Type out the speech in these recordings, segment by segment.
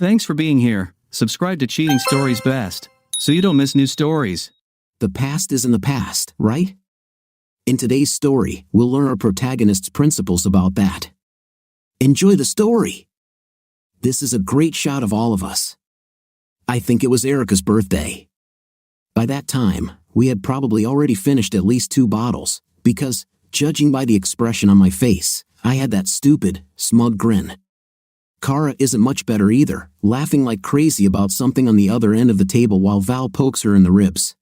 Thanks for being here. Subscribe to Cheating Stories Best, so you don't miss new stories. The past is in the past, right? In today's story, we'll learn our protagonist's principles about that. Enjoy the story! This is a great shot of all of us. I think it was Erica's birthday. By that time, we had probably already finished at least 2 bottles, because, judging by the expression on my face, I had that stupid, smug grin. Kara isn't much better either, laughing like crazy about something on the other end of the table while Val pokes her in the ribs.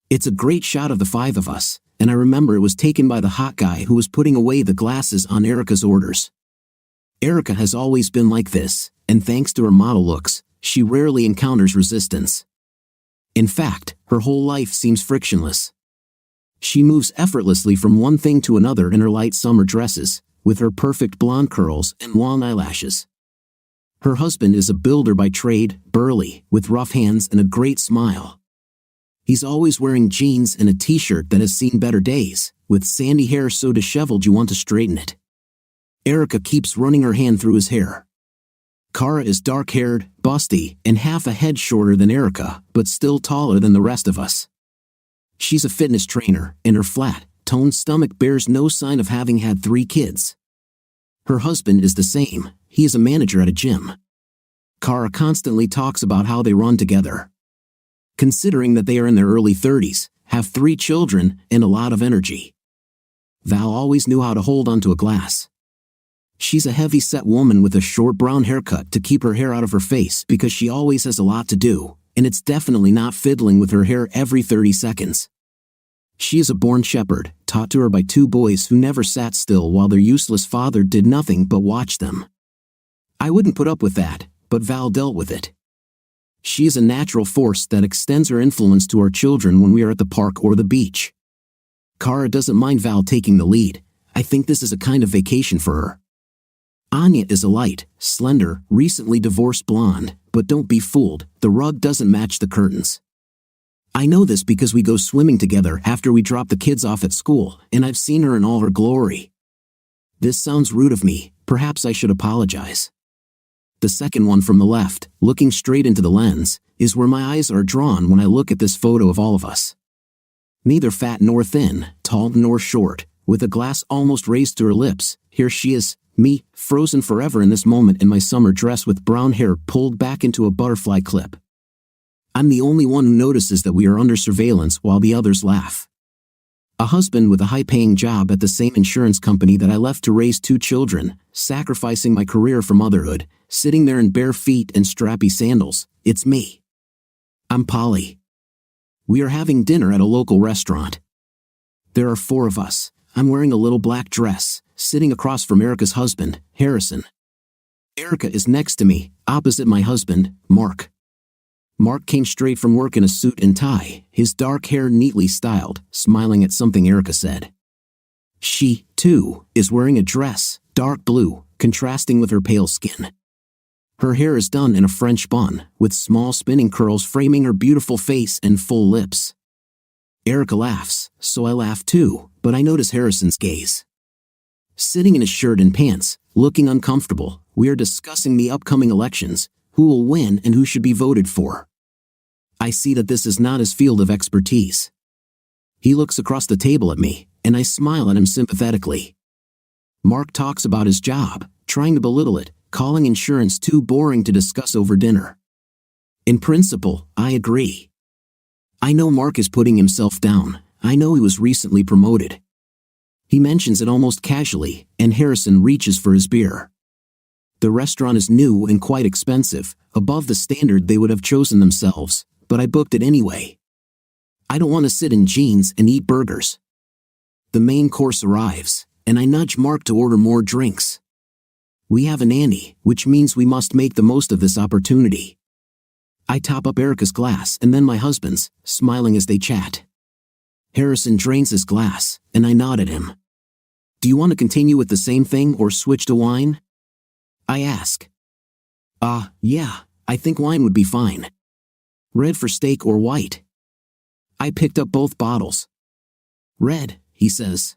It's a great shot of the 5 of us, and I remember it was taken by the hot guy who was putting away the glasses on Erica's orders. Erica has always been like this, and thanks to her model looks, she rarely encounters resistance. In fact, her whole life seems frictionless. She moves effortlessly from one thing to another in her light summer dresses, with her perfect blonde curls and long eyelashes. Her husband is a builder by trade, burly, with rough hands and a great smile. He's always wearing jeans and a t-shirt that has seen better days, with sandy hair so disheveled you want to straighten it. Erica keeps running her hand through his hair. Kara is dark-haired, busty, and half a head shorter than Erica, but still taller than the rest of us. She's a fitness trainer, and her flat, toned stomach bears no sign of having had 3 kids. Her husband is the same. He is a manager at a gym. Kara constantly talks about how they run together. Considering that they are in their early 30s, have 3 children, and a lot of energy. Val always knew how to hold onto a glass. She's a heavy-set woman with a short brown haircut to keep her hair out of her face because she always has a lot to do, and it's definitely not fiddling with her hair every 30 seconds. She is a born shepherd, taught to her by 2 boys who never sat still while their useless father did nothing but watch them. I wouldn't put up with that, but Val dealt with it. She is a natural force that extends her influence to our children when we are at the park or the beach. Kara doesn't mind Val taking the lead. I think this is a kind of vacation for her. Anya is a light, slender, recently divorced blonde, but don't be fooled, the rug doesn't match the curtains. I know this because we go swimming together after we drop the kids off at school, and I've seen her in all her glory. This sounds rude of me, perhaps I should apologize. The second one from the left, looking straight into the lens, is where my eyes are drawn when I look at this photo of all of us. Neither fat nor thin, tall nor short, with a glass almost raised to her lips, here she is, me, frozen forever in this moment in my summer dress with brown hair pulled back into a butterfly clip. I'm the only one who notices that we are under surveillance while the others laugh. A husband with a high-paying job at the same insurance company that I left to raise 2 children, sacrificing my career for motherhood, sitting there in bare feet and strappy sandals, it's me. I'm Polly. We are having dinner at a local restaurant. There are 4 of us. I'm wearing a little black dress, sitting across from Erica's husband, Harrison. Erica is next to me, opposite my husband, Mark. Mark came straight from work in a suit and tie, his dark hair neatly styled, smiling at something Erica said. She, too, is wearing a dress, dark blue, contrasting with her pale skin. Her hair is done in a French bun, with small spinning curls framing her beautiful face and full lips. Erica laughs, so I laugh too, but I notice Harrison's gaze. Sitting in his shirt and pants, looking uncomfortable, we are discussing the upcoming elections, who will win and who should be voted for. I see that this is not his field of expertise. He looks across the table at me, and I smile at him sympathetically. Mark talks about his job, trying to belittle it, calling insurance too boring to discuss over dinner. In principle, I agree. I know Mark is putting himself down. I know he was recently promoted. He mentions it almost casually, and Harrison reaches for his beer. The restaurant is new and quite expensive, above the standard they would have chosen themselves, but I booked it anyway. I don't want to sit in jeans and eat burgers. The main course arrives, and I nudge Mark to order more drinks. We have a nanny, which means we must make the most of this opportunity. I top up Erica's glass and then my husband's, smiling as they chat. Harrison drains his glass, and I nod at him. Do you want to continue with the same thing or switch to wine? I ask. Yeah, I think wine would be fine. Red for steak or white? I picked up both bottles. Red, he says.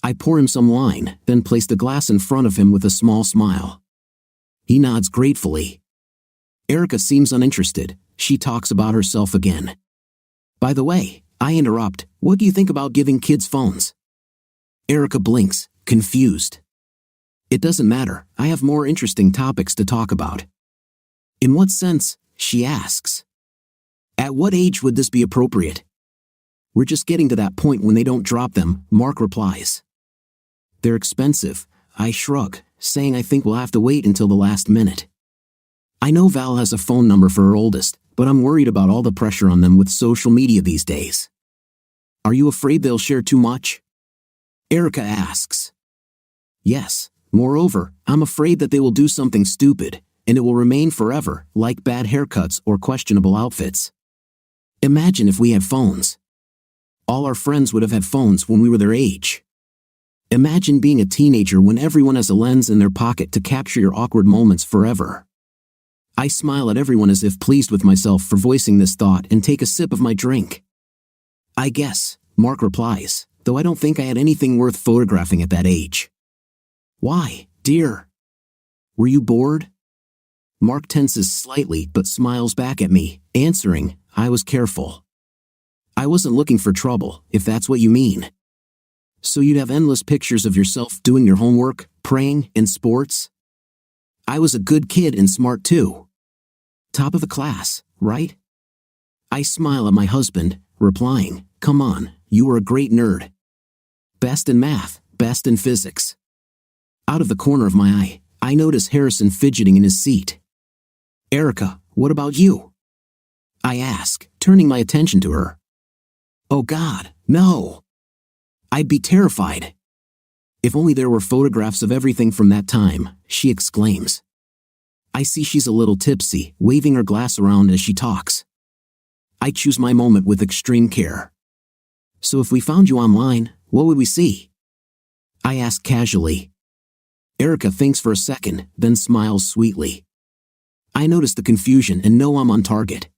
I pour him some wine, then place the glass in front of him with a small smile. He nods gratefully. Erica seems uninterested. She talks about herself again. By the way, I interrupt, what do you think about giving kids phones? Erica blinks, confused. It doesn't matter, I have more interesting topics to talk about. In what sense? She asks. At what age would this be appropriate? We're just getting to that point when they don't drop them, Mark replies. They're expensive, I shrug, saying I think we'll have to wait until the last minute. I know Val has a phone number for her oldest, but I'm worried about all the pressure on them with social media these days. Are you afraid they'll share too much? Erica asks. Yes, moreover, I'm afraid that they will do something stupid, and it will remain forever, like bad haircuts or questionable outfits. Imagine if we had phones. All our friends would have had phones when we were their age. Imagine being a teenager when everyone has a lens in their pocket to capture your awkward moments forever. I smile at everyone as if pleased with myself for voicing this thought and take a sip of my drink. I guess, Mark replies, though I don't think I had anything worth photographing at that age. Why, dear? Were you bored? Mark tenses slightly but smiles back at me, answering, I was careful. I wasn't looking for trouble, if that's what you mean. So you'd have endless pictures of yourself doing your homework, praying, and sports? I was a good kid and smart too. Top of the class, right? I smile at my husband, replying, come on, you were a great nerd. Best in math, best in physics. Out of the corner of my eye, I notice Harrison fidgeting in his seat. Erica, what about you? I ask, turning my attention to her. Oh God, no. I'd be terrified. If only there were photographs of everything from that time, she exclaims. I see she's a little tipsy, waving her glass around as she talks. I choose my moment with extreme care. So if we found you online, what would we see? I ask casually. Erica thinks for a second, then smiles sweetly. I notice the confusion and know I'm on target.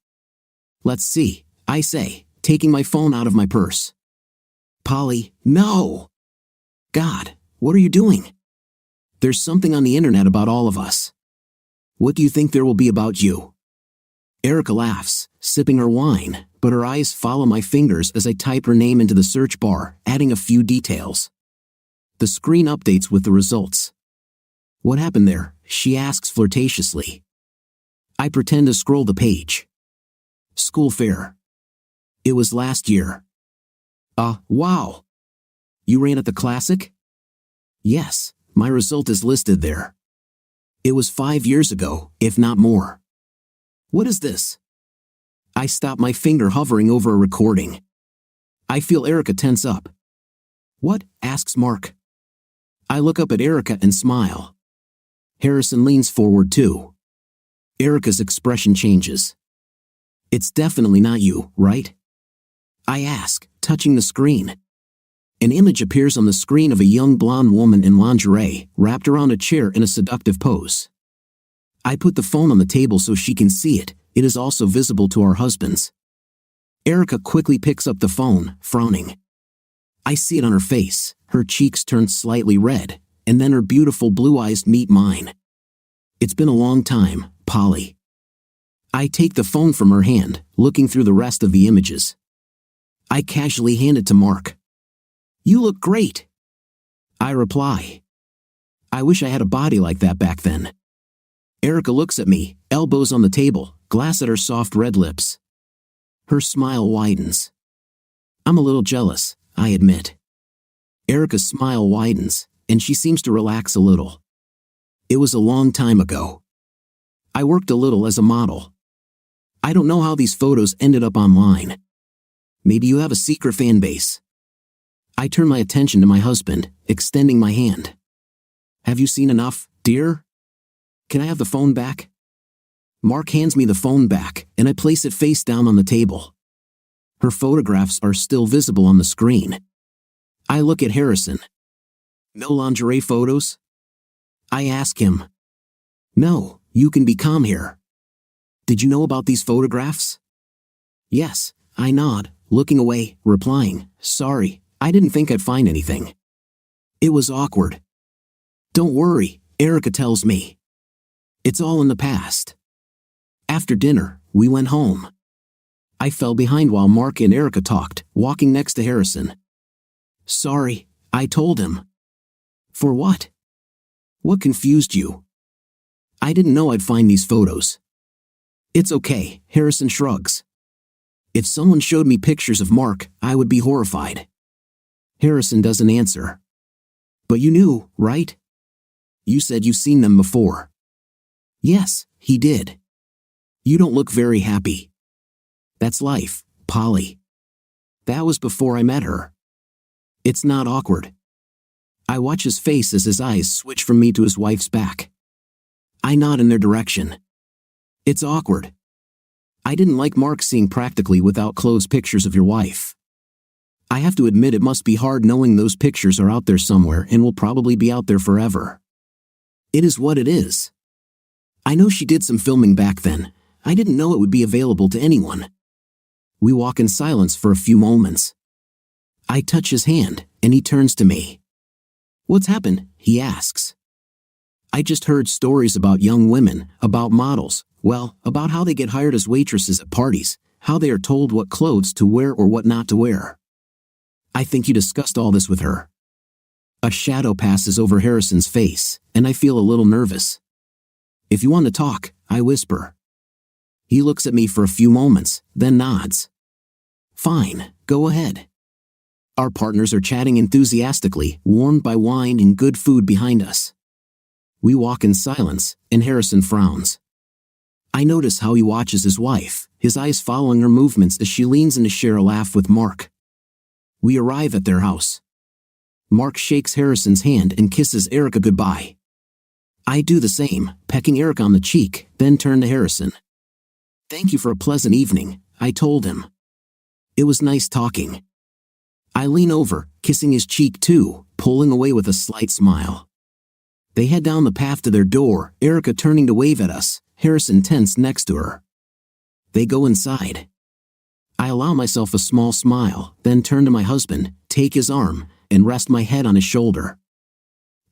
Let's see, I say, taking my phone out of my purse. Polly, no! God, what are you doing? There's something on the internet about all of us. What do you think there will be about you? Erica laughs, sipping her wine, but her eyes follow my fingers as I type her name into the search bar, adding a few details. The screen updates with the results. What happened there? She asks flirtatiously. I pretend to scroll the page. School fair. It was last year. Wow. You ran at the Classic? Yes, my result is listed there. It was 5 years ago, if not more. What is this? I stop my finger hovering over a recording. I feel Erica tense up. What? Asks Mark. I look up at Erica and smile. Harrison leans forward too. Erica's expression changes. It's definitely not you, right? I ask, touching the screen. An image appears on the screen of a young blonde woman in lingerie, wrapped around a chair in a seductive pose. I put the phone on the table so she can see it. It is also visible to our husbands. Erica quickly picks up the phone, frowning. I see it on her face. Her cheeks turn slightly red, and then her beautiful blue eyes meet mine. It's been a long time, Polly. I take the phone from her hand, looking through the rest of the images. I casually hand it to Mark. You look great. I reply. I wish I had a body like that back then. Erica looks at me, elbows on the table, glass at her soft red lips. Her smile widens. I'm a little jealous, I admit. Erica's smile widens, and she seems to relax a little. It was a long time ago. I worked a little as a model. I don't know how these photos ended up online. Maybe you have a secret fan base. I turn my attention to my husband, extending my hand. Have you seen enough, dear? Can I have the phone back? Mark hands me the phone back, and I place it face down on the table. Her photographs are still visible on the screen. I look at Harrison. No lingerie photos? I ask him. No, you can be calm here. Did you know about these photographs? Yes, I nod, looking away, replying, sorry, I didn't think I'd find anything. It was awkward. Don't worry, Erica tells me. It's all in the past. After dinner, we went home. I fell behind while Mark and Erica talked, walking next to Harrison. Sorry, I told him. For what? What confused you? I didn't know I'd find these photos. It's okay, Harrison shrugs. If someone showed me pictures of Mark, I would be horrified. Harrison doesn't answer. But you knew, right? You said you've seen them before. Yes, he did. You don't look very happy. That's life, Polly. That was before I met her. It's not awkward. I watch his face as his eyes switch from me to his wife's back. I nod in their direction. It's awkward. I didn't like Mark seeing practically without clothes pictures of your wife. I have to admit it must be hard knowing those pictures are out there somewhere and will probably be out there forever. It is what it is. I know she did some filming back then. I didn't know it would be available to anyone. We walk in silence for a few moments. I touch his hand, and he turns to me. What's happened? He asks. I just heard stories about young women, about models, well, about how they get hired as waitresses at parties, how they are told what clothes to wear or what not to wear. I think you discussed all this with her. A shadow passes over Harrison's face, and I feel a little nervous. If you want to talk, I whisper. He looks at me for a few moments, then nods. Fine, go ahead. Our partners are chatting enthusiastically, warmed by wine and good food behind us. We walk in silence, and Harrison frowns. I notice how he watches his wife, his eyes following her movements as she leans in to share a laugh with Mark. We arrive at their house. Mark shakes Harrison's hand and kisses Erica goodbye. I do the same, pecking Erica on the cheek, then turn to Harrison. Thank you for a pleasant evening, I told him. It was nice talking. I lean over, kissing his cheek too, pulling away with a slight smile. They head down the path to their door, Erica turning to wave at us, Harrison tense next to her. They go inside. I allow myself a small smile, then turn to my husband, take his arm, and rest my head on his shoulder.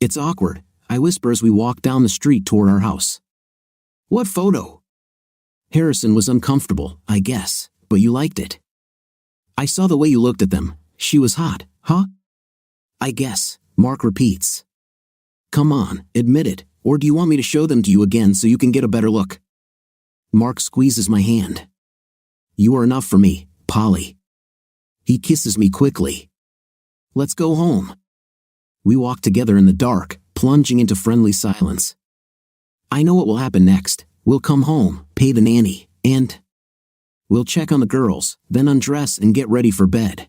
It's awkward, I whisper as we walk down the street toward our house. What photo? Harrison was uncomfortable, I guess, but you liked it. I saw the way you looked at them. She was hot, huh? I guess, Mark repeats. Come on, admit it, or do you want me to show them to you again so you can get a better look? Mark squeezes my hand. You are enough for me, Polly. He kisses me quickly. Let's go home. We walk together in the dark, plunging into friendly silence. I know what will happen next. We'll come home, pay the nanny, and we'll check on the girls, then undress and get ready for bed.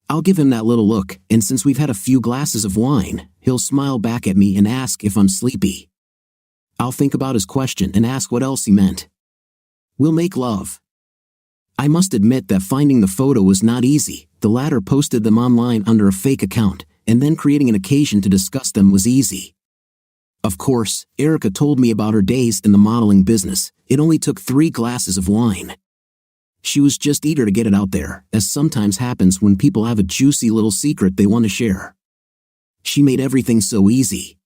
I'll give him that little look, and since we've had a few glasses of wine, he'll smile back at me and ask if I'm sleepy. I'll think about his question and ask what else he meant. We'll make love. I must admit that finding the photo was not easy. The latter posted them online under a fake account, and then creating an occasion to discuss them was easy. Of course, Erica told me about her days in the modeling business. It only took 3 glasses of wine. She was just eager to get it out there, as sometimes happens when people have a juicy little secret they want to share. She made everything so easy.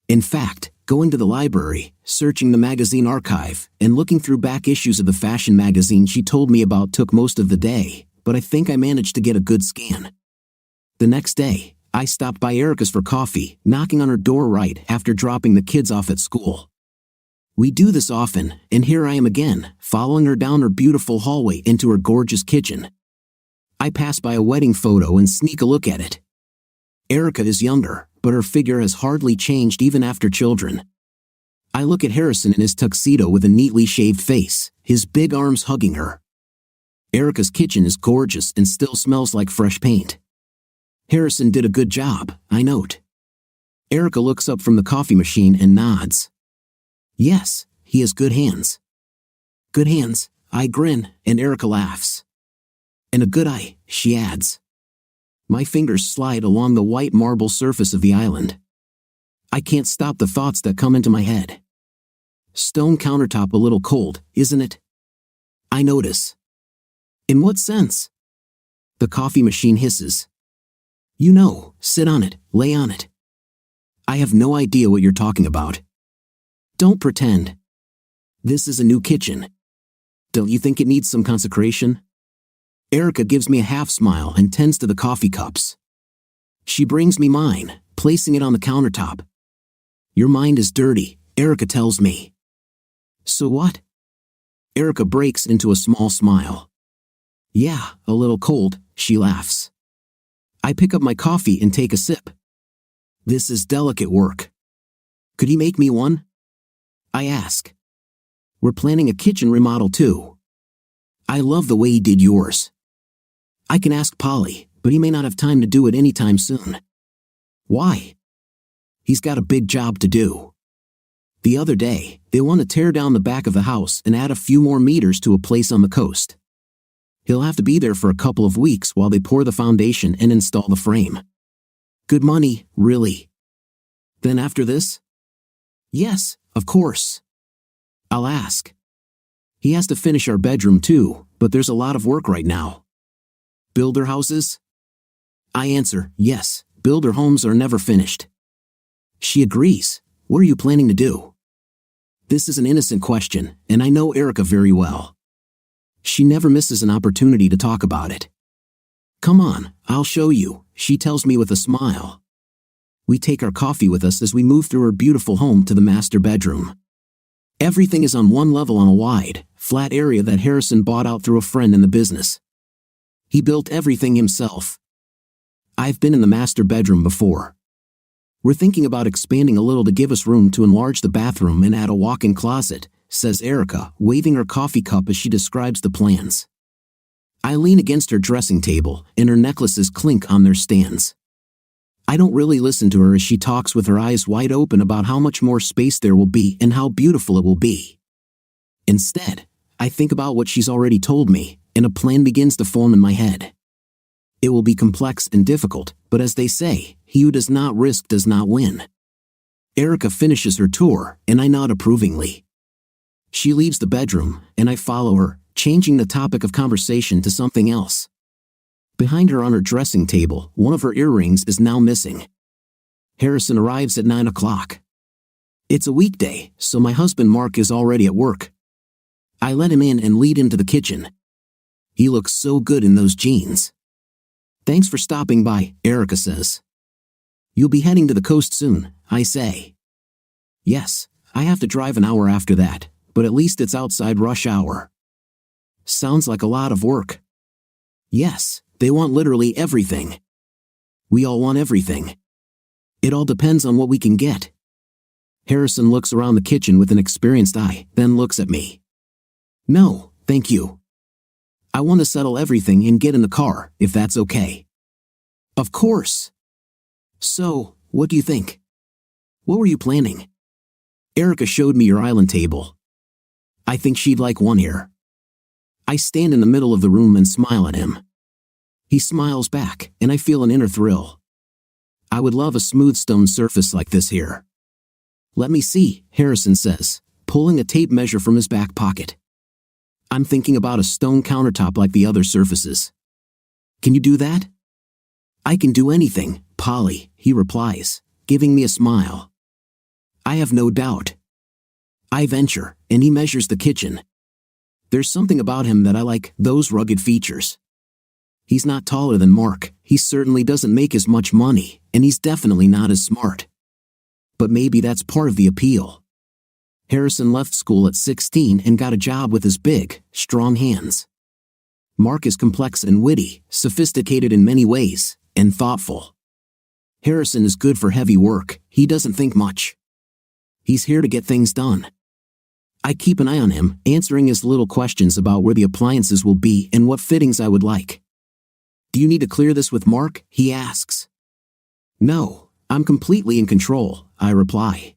In fact, going to the library, searching the magazine archive, and looking through back issues of the fashion magazine she told me about took most of the day, but I think I managed to get a good scan. The next day, I stopped by Erica's for coffee, knocking on her door right after dropping the kids off at school. We do this often, and here I am again, following her down her beautiful hallway into her gorgeous kitchen. I pass by a wedding photo and sneak a look at it. Erica is younger, but her figure has hardly changed even after children. I look at Harrison in his tuxedo with a neatly shaved face, his big arms hugging her. Erica's kitchen is gorgeous and still smells like fresh paint. Harrison did a good job, I note. Erica looks up from the coffee machine and nods. Yes, he has good hands. Good hands, I grin, and Erica laughs. And a good eye, she adds. My fingers slide along the white marble surface of the island. I can't stop the thoughts that come into my head. Stone countertop a little cold, isn't it? I notice. In what sense? The coffee machine hisses. You know, sit on it, lay on it. I have no idea what you're talking about. Don't pretend. This is a new kitchen. Don't you think it needs some consecration? Erica gives me a half smile and tends to the coffee cups. She brings me mine, placing it on the countertop. Your mind is dirty, Erica tells me. So what? Erica breaks into a small smile. Yeah, a little cold, she laughs. I pick up my coffee and take a sip. This is delicate work. Could he make me one? I ask. We're planning a kitchen remodel too. I love the way he did yours. I can ask Polly, but he may not have time to do it anytime soon. Why? He's got a big job to do. The other day, they want to tear down the back of the house and add a few more meters to a place on the coast. He'll have to be there for a couple of weeks while they pour the foundation and install the frame. Good money, really. Then after this? Yes, of course. I'll ask. He has to finish our bedroom too, but there's a lot of work right now. Builder houses? I answer, yes, builder homes are never finished. She agrees. What are you planning to do? This is an innocent question, and I know Erica very well. She never misses an opportunity to talk about it. Come on, I'll show you, she tells me with a smile. We take our coffee with us as we move through her beautiful home to the master bedroom. Everything is on one level on a wide, flat area that Harrison bought out through a friend in the business. He built everything himself. I've been in the master bedroom before. We're thinking about expanding a little to give us room to enlarge the bathroom and add a walk-in closet, says Erica, waving her coffee cup as she describes the plans. I lean against her dressing table, and her necklaces clink on their stands. I don't really listen to her as she talks with her eyes wide open about how much more space there will be and how beautiful it will be. Instead, I think about what she's already told me, and a plan begins to form in my head. It will be complex and difficult, but as they say, he who does not risk does not win. Erica finishes her tour, and I nod approvingly. She leaves the bedroom, and I follow her, changing the topic of conversation to something else. Behind her on her dressing table, one of her earrings is now missing. Harrison arrives at 9 o'clock. It's a weekday, so my husband Mark is already at work. I let him in and lead him to the kitchen. He looks so good in those jeans. Thanks for stopping by, Erica says. You'll be heading to the coast soon, I say. Yes, I have to drive an hour after that, but at least it's outside rush hour. Sounds like a lot of work. Yes, they want literally everything. We all want everything. It all depends on what we can get. Harrison looks around the kitchen with an experienced eye, then looks at me. No, thank you. I want to settle everything and get in the car, if that's okay. Of course. So, what do you think? What were you planning? Erica showed me your island table. I think she'd like one here. I stand in the middle of the room and smile at him. He smiles back, and I feel an inner thrill. I would love a smooth stone surface like this here. Let me see, Harrison says, pulling a tape measure from his back pocket. I'm thinking about a stone countertop like the other surfaces. Can you do that? I can do anything, Polly, he replies, giving me a smile. I have no doubt. I venture, and he measures the kitchen. There's something about him that I like, those rugged features. He's not taller than Mark, he certainly doesn't make as much money, and he's definitely not as smart. But maybe that's part of the appeal. Harrison left school at 16 and got a job with his big, strong hands. Mark is complex and witty, sophisticated in many ways, and thoughtful. Harrison is good for heavy work, he doesn't think much. He's here to get things done. I keep an eye on him, answering his little questions about where the appliances will be and what fittings I would like. Do you need to clear this with Mark? He asks. No, I'm completely in control, I reply.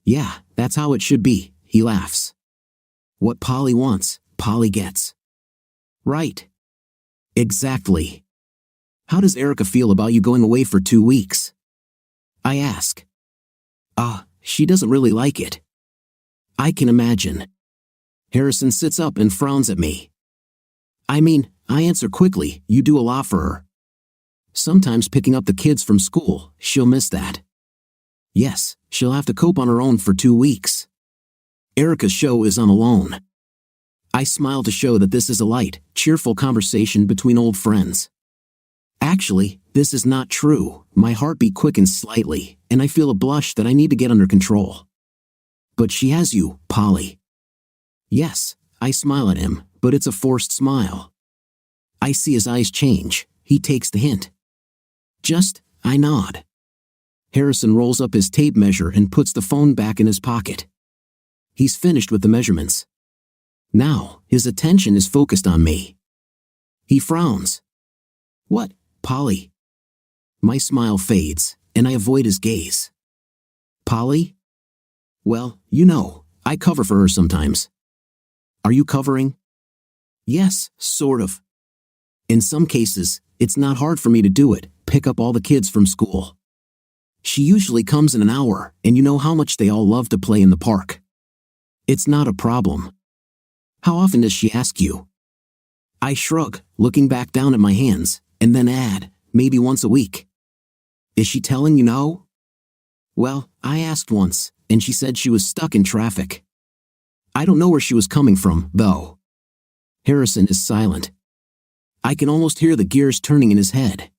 Yeah, that's how it should be, he laughs. What Polly wants, Polly gets. Right. Exactly. How does Erica feel about you going away for 2 weeks? I ask. She doesn't really like it. I can imagine. Harrison sits up and frowns at me. I answer quickly, you do a lot for her. Sometimes picking up the kids from school, she'll miss that. Yes, she'll have to cope on her own for 2 weeks. Erica's show is on alone. I smile to show that this is a light, cheerful conversation between old friends. Actually, this is not true. My heartbeat quickens slightly, and I feel a blush that I need to get under control. But she has you, Polly. Yes, I smile at him, but it's a forced smile. I see his eyes change. He takes the hint. I nod. Harrison rolls up his tape measure and puts the phone back in his pocket. He's finished with the measurements. Now, his attention is focused on me. He frowns. What, Polly? My smile fades, and I avoid his gaze. Polly? Well, I cover for her sometimes. Are you covering? Yes, sort of. In some cases, it's not hard for me to do it, pick up all the kids from school. She usually comes in an hour, and you know how much they all love to play in the park. It's not a problem. How often does she ask you? I shrug, looking back down at my hands, and then add, maybe once a week. Is she telling you no? Well, I asked once, and she said she was stuck in traffic. I don't know where she was coming from, though. Harrison is silent. I can almost hear the gears turning in his head.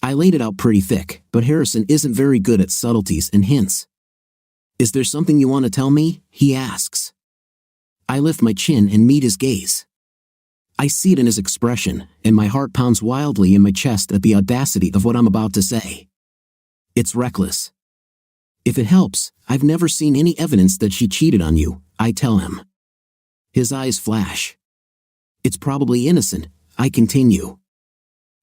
I laid it out pretty thick, but Harrison isn't very good at subtleties and hints. Is there something you want to tell me? He asks. I lift my chin and meet his gaze. I see it in his expression, and my heart pounds wildly in my chest at the audacity of what I'm about to say. It's reckless. If it helps, I've never seen any evidence that she cheated on you, I tell him. His eyes flash. It's probably innocent, I continue.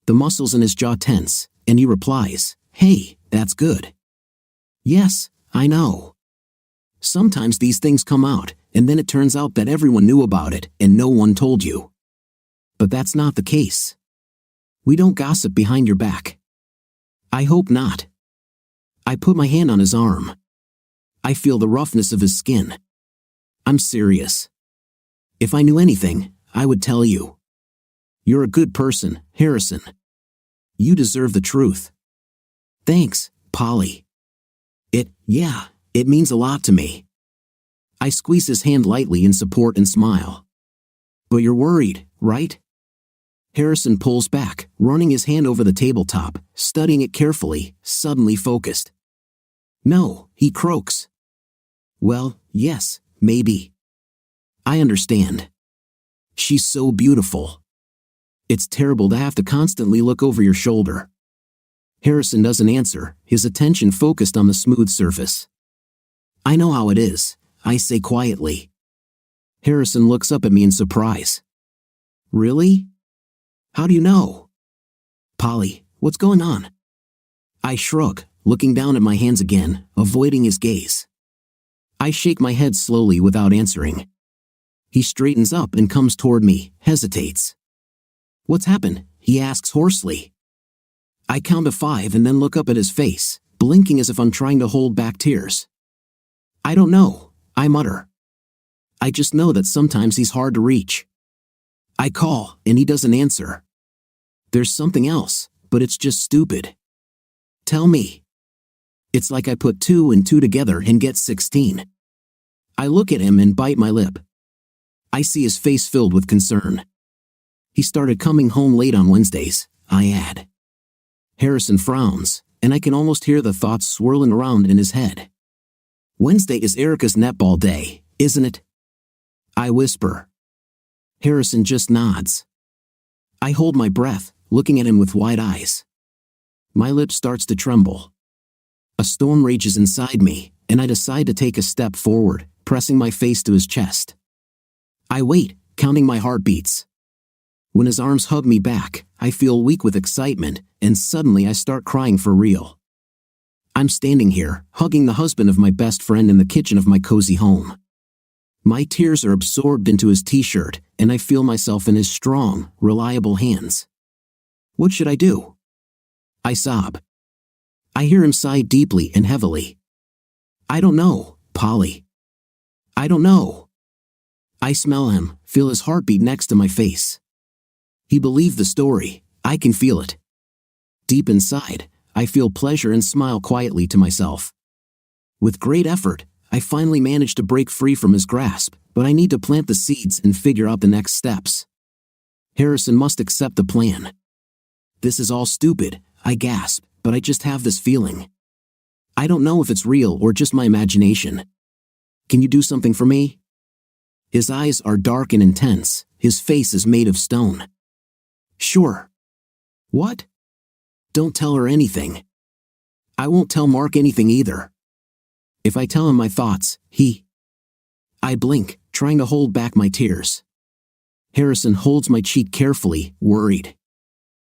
The muscles in his jaw tense, and he replies, hey, that's good. Yes, I know. Sometimes these things come out, and then it turns out that everyone knew about it and no one told you. But that's not the case. We don't gossip behind your back. I hope not. I put my hand on his arm. I feel the roughness of his skin. I'm serious. If I knew anything, I would tell you. You're a good person, Harrison. You deserve the truth. Thanks, Polly. It means a lot to me. I squeeze his hand lightly in support and smile. But you're worried, right? Harrison pulls back, running his hand over the tabletop, studying it carefully, suddenly focused. No, he croaks. Well, yes, maybe. I understand. She's so beautiful. It's terrible to have to constantly look over your shoulder. Harrison doesn't answer, his attention focused on the smooth surface. I know how it is, I say quietly. Harrison looks up at me in surprise. Really? How do you know? Polly, what's going on? I shrug, looking down at my hands again, avoiding his gaze. I shake my head slowly without answering. He straightens up and comes toward me, hesitates. What's happened? He asks hoarsely. I count to 5 and then look up at his face, blinking as if I'm trying to hold back tears. I don't know, I mutter. I just know that sometimes he's hard to reach. I call, and he doesn't answer. There's something else, but it's just stupid. Tell me. It's like I put 2 and 2 together and get 16. I look at him and bite my lip. I see his face filled with concern. He started coming home late on Wednesdays, I add. Harrison frowns, and I can almost hear the thoughts swirling around in his head. Wednesday is Erica's netball day, isn't it? I whisper. Harrison just nods. I hold my breath, looking at him with wide eyes. My lip starts to tremble. A storm rages inside me, and I decide to take a step forward, pressing my face to his chest. I wait, counting my heartbeats. When his arms hug me back, I feel weak with excitement, and suddenly I start crying for real. I'm standing here, hugging the husband of my best friend in the kitchen of my cozy home. My tears are absorbed into his t-shirt, and I feel myself in his strong, reliable hands. What should I do? I sob. I hear him sigh deeply and heavily. I don't know, Polly. I don't know. I smell him, feel his heartbeat next to my face. He believed the story, I can feel it. Deep inside, I feel pleasure and smile quietly to myself. With great effort, I finally managed to break free from his grasp, but I need to plant the seeds and figure out the next steps. Harrison must accept the plan. This is all stupid, I gasp, but I just have this feeling. I don't know if it's real or just my imagination. Can you do something for me? His eyes are dark and intense, his face is made of stone. Sure. What? Don't tell her anything. I won't tell Mark anything either. If I tell him my thoughts, I blink, trying to hold back my tears. Harrison holds my cheek carefully, worried.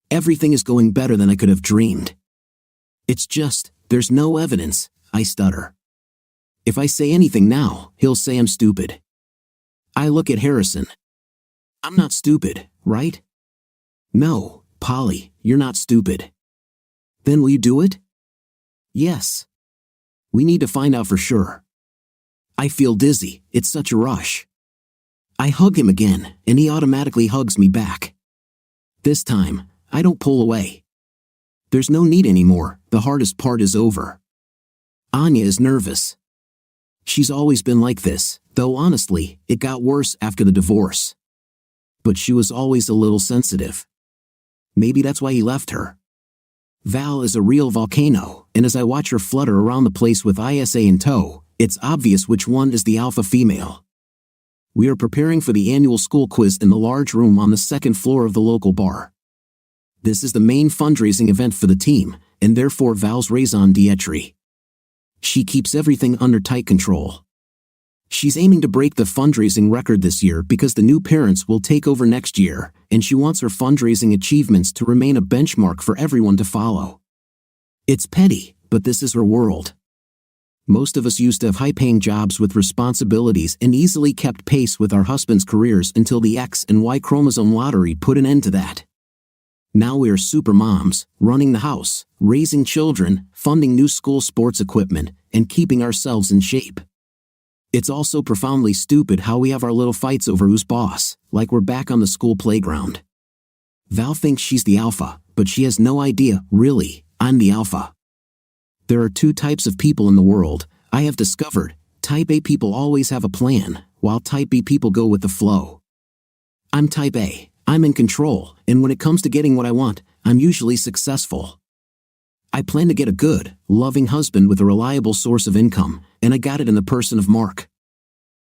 Everything is going better than I could have dreamed. It's just, there's no evidence, I stutter. If I say anything now, he'll say I'm stupid. I look at Harrison. I'm not stupid, right? No, Polly, you're not stupid. Then will you do it? Yes. We need to find out for sure. I feel dizzy, it's such a rush. I hug him again, and he automatically hugs me back. This time, I don't pull away. There's no need anymore, the hardest part is over. Anya is nervous. She's always been like this, though honestly, it got worse after the divorce. But she was always a little sensitive. Maybe that's why he left her. Val is a real volcano, and as I watch her flutter around the place with ISA in tow, it's obvious which one is the alpha female. We are preparing for the annual school quiz in the large room on the second floor of the local bar. This is the main fundraising event for the team, and therefore Val's raison d'etre. She keeps everything under tight control. She's aiming to break the fundraising record this year because the new parents will take over next year, and she wants her fundraising achievements to remain a benchmark for everyone to follow. It's petty, but this is her world. Most of us used to have high-paying jobs with responsibilities and easily kept pace with our husbands' careers until the X and Y chromosome lottery put an end to that. Now we are super moms, running the house, raising children, funding new school sports equipment, and keeping ourselves in shape. It's also profoundly stupid how we have our little fights over who's boss, like we're back on the school playground. Val thinks she's the alpha, but she has no idea, really, I'm the alpha. There are two types of people in the world, I have discovered. Type A people always have a plan, while Type B people go with the flow. I'm Type A. I'm in control, and when it comes to getting what I want, I'm usually successful. I plan to get a good, loving husband with a reliable source of income, and I got it in the person of Mark.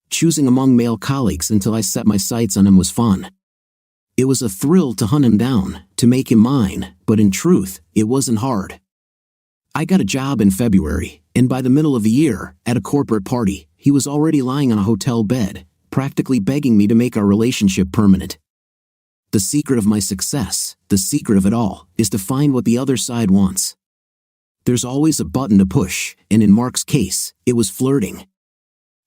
Choosing among male colleagues until I set my sights on him was fun. It was a thrill to hunt him down, to make him mine, but in truth, it wasn't hard. I got a job in February, and by the middle of the year, at a corporate party, he was already lying on a hotel bed, practically begging me to make our relationship permanent. The secret of my success, the secret of it all, is to find what the other side wants. There's always a button to push, and in Mark's case, it was flirting.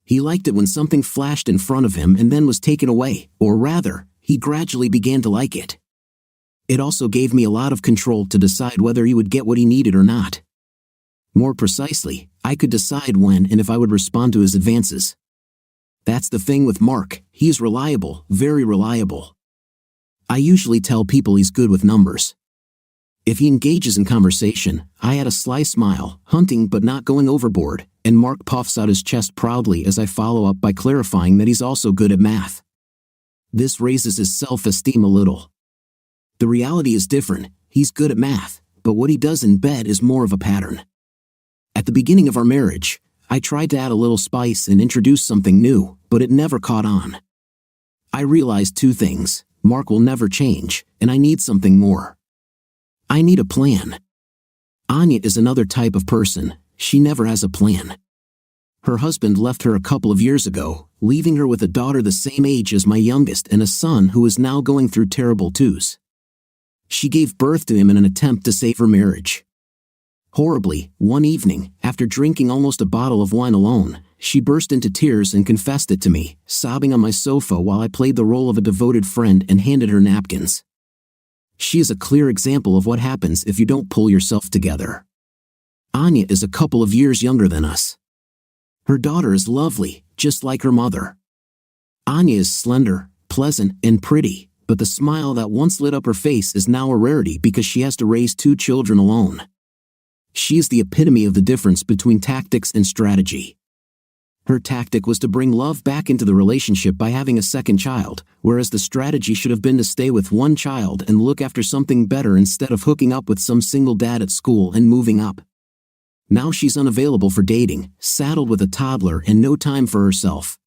He liked it when something flashed in front of him and then was taken away, or rather, he gradually began to like it. It also gave me a lot of control to decide whether he would get what he needed or not. More precisely, I could decide when and if I would respond to his advances. That's the thing with Mark, he's reliable, very reliable. I usually tell people he's good with numbers. If he engages in conversation, I add a sly smile, hunting but not going overboard, and Mark puffs out his chest proudly as I follow up by clarifying that he's also good at math. This raises his self-esteem a little. The reality is different, he's good at math, but what he does in bed is more of a pattern. At the beginning of our marriage, I tried to add a little spice and introduce something new, but it never caught on. I realized two things. Mark will never change, and I need something more. I need a plan. Anya is another type of person, she never has a plan. Her husband left her a couple of years ago, leaving her with a daughter the same age as my youngest and a son who is now going through terrible twos. She gave birth to him in an attempt to save her marriage. Horribly, one evening, after drinking almost a bottle of wine alone, she burst into tears and confessed it to me, sobbing on my sofa while I played the role of a devoted friend and handed her napkins. She is a clear example of what happens if you don't pull yourself together. Anya is a couple of years younger than us. Her daughter is lovely, just like her mother. Anya is slender, pleasant, and pretty, but the smile that once lit up her face is now a rarity because she has to raise 2 children alone. She is the epitome of the difference between tactics and strategy. Her tactic was to bring love back into the relationship by having a second child, whereas the strategy should have been to stay with one child and look after something better instead of hooking up with some single dad at school and moving up. Now she's unavailable for dating, saddled with a toddler and no time for herself.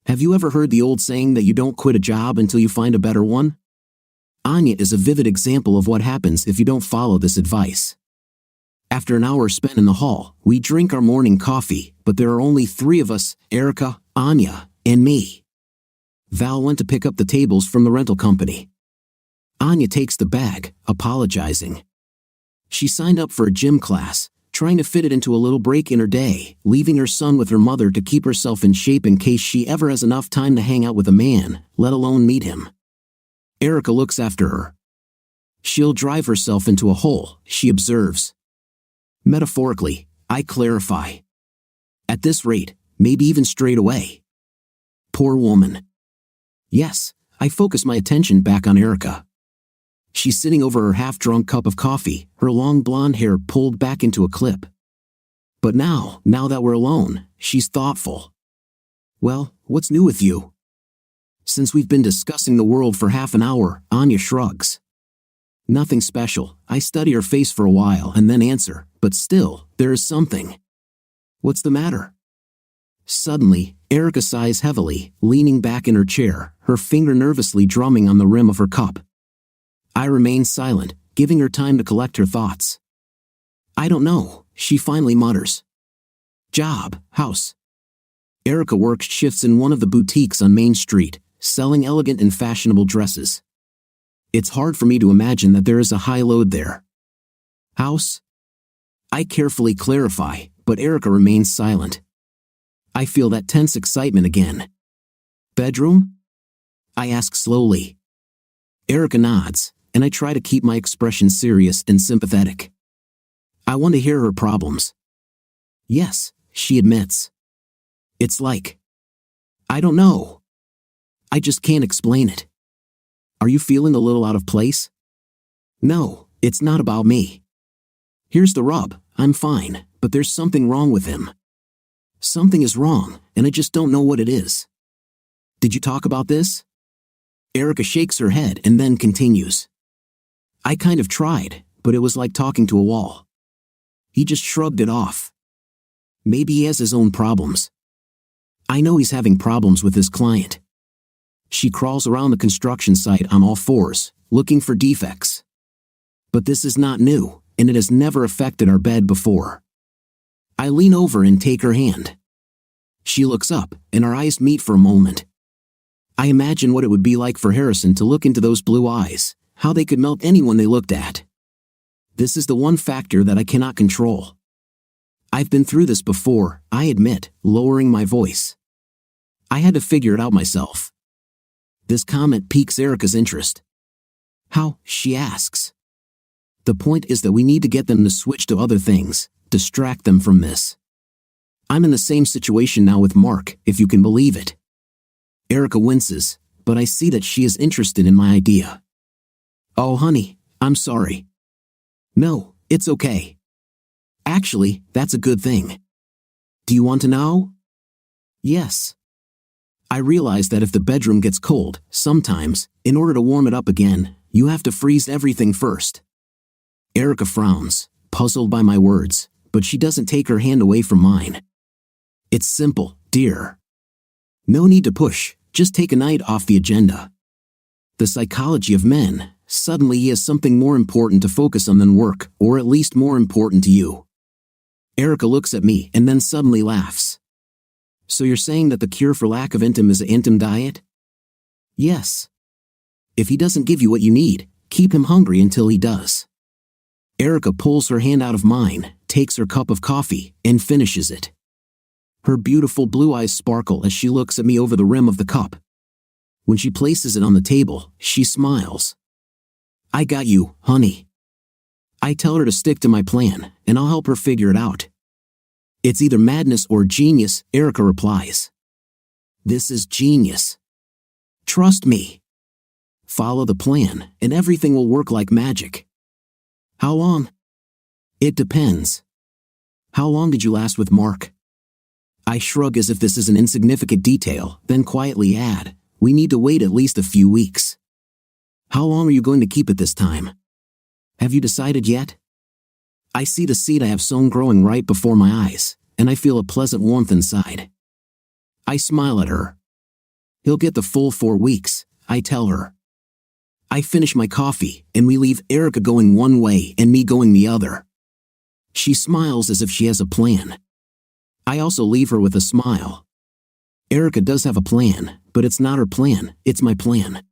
Have you ever heard the old saying that you don't quit a job until you find a better one? Anya is a vivid example of what happens if you don't follow this advice. After an hour spent in the hall, we drink our morning coffee, but there are only 3 of us, Erica, Anya, and me. Val went to pick up the tables from the rental company. Anya takes the bag, apologizing. She signed up for a gym class, trying to fit it into a little break in her day, leaving her son with her mother to keep herself in shape in case she ever has enough time to hang out with a man, let alone meet him. Erica looks after her. She'll drive herself into a hole, she observes. Metaphorically, I clarify. At this rate, maybe even straight away. Poor woman. Yes, I focus my attention back on Erica. She's sitting over her half-drunk cup of coffee, her long blonde hair pulled back into a clip. But now that we're alone, she's thoughtful. Well, what's new with you? Since we've been discussing the world for half an hour, Anya shrugs. Nothing special. I study her face for a while and then answer, but still, there is something. What's the matter? Suddenly, Erica sighs heavily, leaning back in her chair, her finger nervously drumming on the rim of her cup. I remain silent, giving her time to collect her thoughts. I don't know, she finally mutters. Job, house. Erica works shifts in one of the boutiques on Main Street, selling elegant and fashionable dresses. It's hard for me to imagine that there is a high load there. House? I carefully clarify, but Erica remains silent. I feel that tense excitement again. Bedroom? I ask slowly. Erica nods, and I try to keep my expression serious and sympathetic. I want to hear her problems. Yes, she admits. It's like, I don't know. I just can't explain it. Are you feeling a little out of place? No, it's not about me. Here's the rub, I'm fine, but there's something wrong with him. Something is wrong, and I just don't know what it is. Did you talk about this? Erica shakes her head and then continues. I kind of tried, but it was like talking to a wall. He just shrugged it off. Maybe he has his own problems. I know he's having problems with his client. She crawls around the construction site on all fours, looking for defects. But this is not new, and it has never affected our bed before. I lean over and take her hand. She looks up, and our eyes meet for a moment. I imagine what it would be like for Harrison to look into those blue eyes, how they could melt anyone they looked at. This is the one factor that I cannot control. I've been through this before, I admit, lowering my voice. I had to figure it out myself. This comment piques Erica's interest. How? She asks. The point is that we need to get them to switch to other things, distract them from this. I'm in the same situation now with Mark, if you can believe it. Erica winces, but I see that she is interested in my idea. Oh honey, I'm sorry. No, it's okay. Actually, that's a good thing. Do you want to know? Yes. I realize that if the bedroom gets cold, sometimes, in order to warm it up again, you have to freeze everything first. Erica frowns, puzzled by my words, but she doesn't take her hand away from mine. It's simple, dear. No need to push, just take a night off the agenda. The psychology of men, suddenly he has something more important to focus on than work, or at least more important to you. Erica looks at me and then suddenly laughs. So you're saying that the cure for lack of intim is an intim diet? Yes. If he doesn't give you what you need, keep him hungry until he does. Erica pulls her hand out of mine, takes her cup of coffee, and finishes it. Her beautiful blue eyes sparkle as she looks at me over the rim of the cup. When she places it on the table, she smiles. I got you, honey. I tell her to stick to my plan, and I'll help her figure it out. It's either madness or genius, Erica replies. This is genius. Trust me. Follow the plan, and everything will work like magic. How long? It depends. How long did you last with Mark? I shrug as if this is an insignificant detail, then quietly add, we need to wait at least a few weeks. How long are you going to keep it this time? Have you decided yet? I see the seed I have sown growing right before my eyes, and I feel a pleasant warmth inside. I smile at her. He'll get the full 4 weeks, I tell her. I finish my coffee, and we leave Erica going one way and me going the other. She smiles as if she has a plan. I also leave her with a smile. Erica does have a plan, but it's not her plan, it's my plan.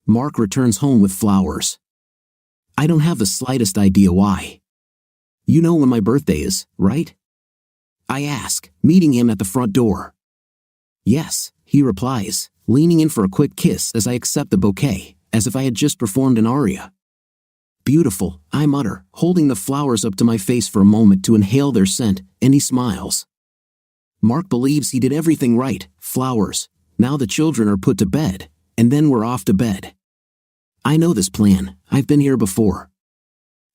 Mark returns home with flowers. I don't have the slightest idea why. You know when my birthday is, right? I ask, meeting him at the front door. Yes, he replies, leaning in for a quick kiss as I accept the bouquet, as if I had just performed an aria. Beautiful, I mutter, holding the flowers up to my face for a moment to inhale their scent, and he smiles. Mark believes he did everything right, flowers, now the children are put to bed, and then we're off to bed. I know this plan, I've been here before.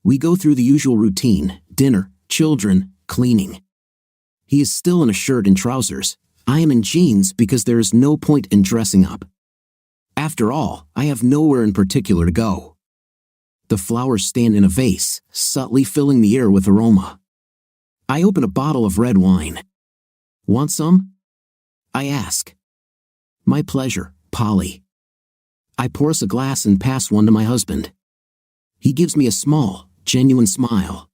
We go through the usual routine, dinner, children, cleaning. He is still in a shirt and trousers. I am in jeans because there is no point in dressing up. After all, I have nowhere in particular to go. The flowers stand in a vase, subtly filling the air with aroma. I open a bottle of red wine. Want some? I ask. My pleasure, Polly. I pour us a glass and pass one to my husband. He gives me a small, genuine smile.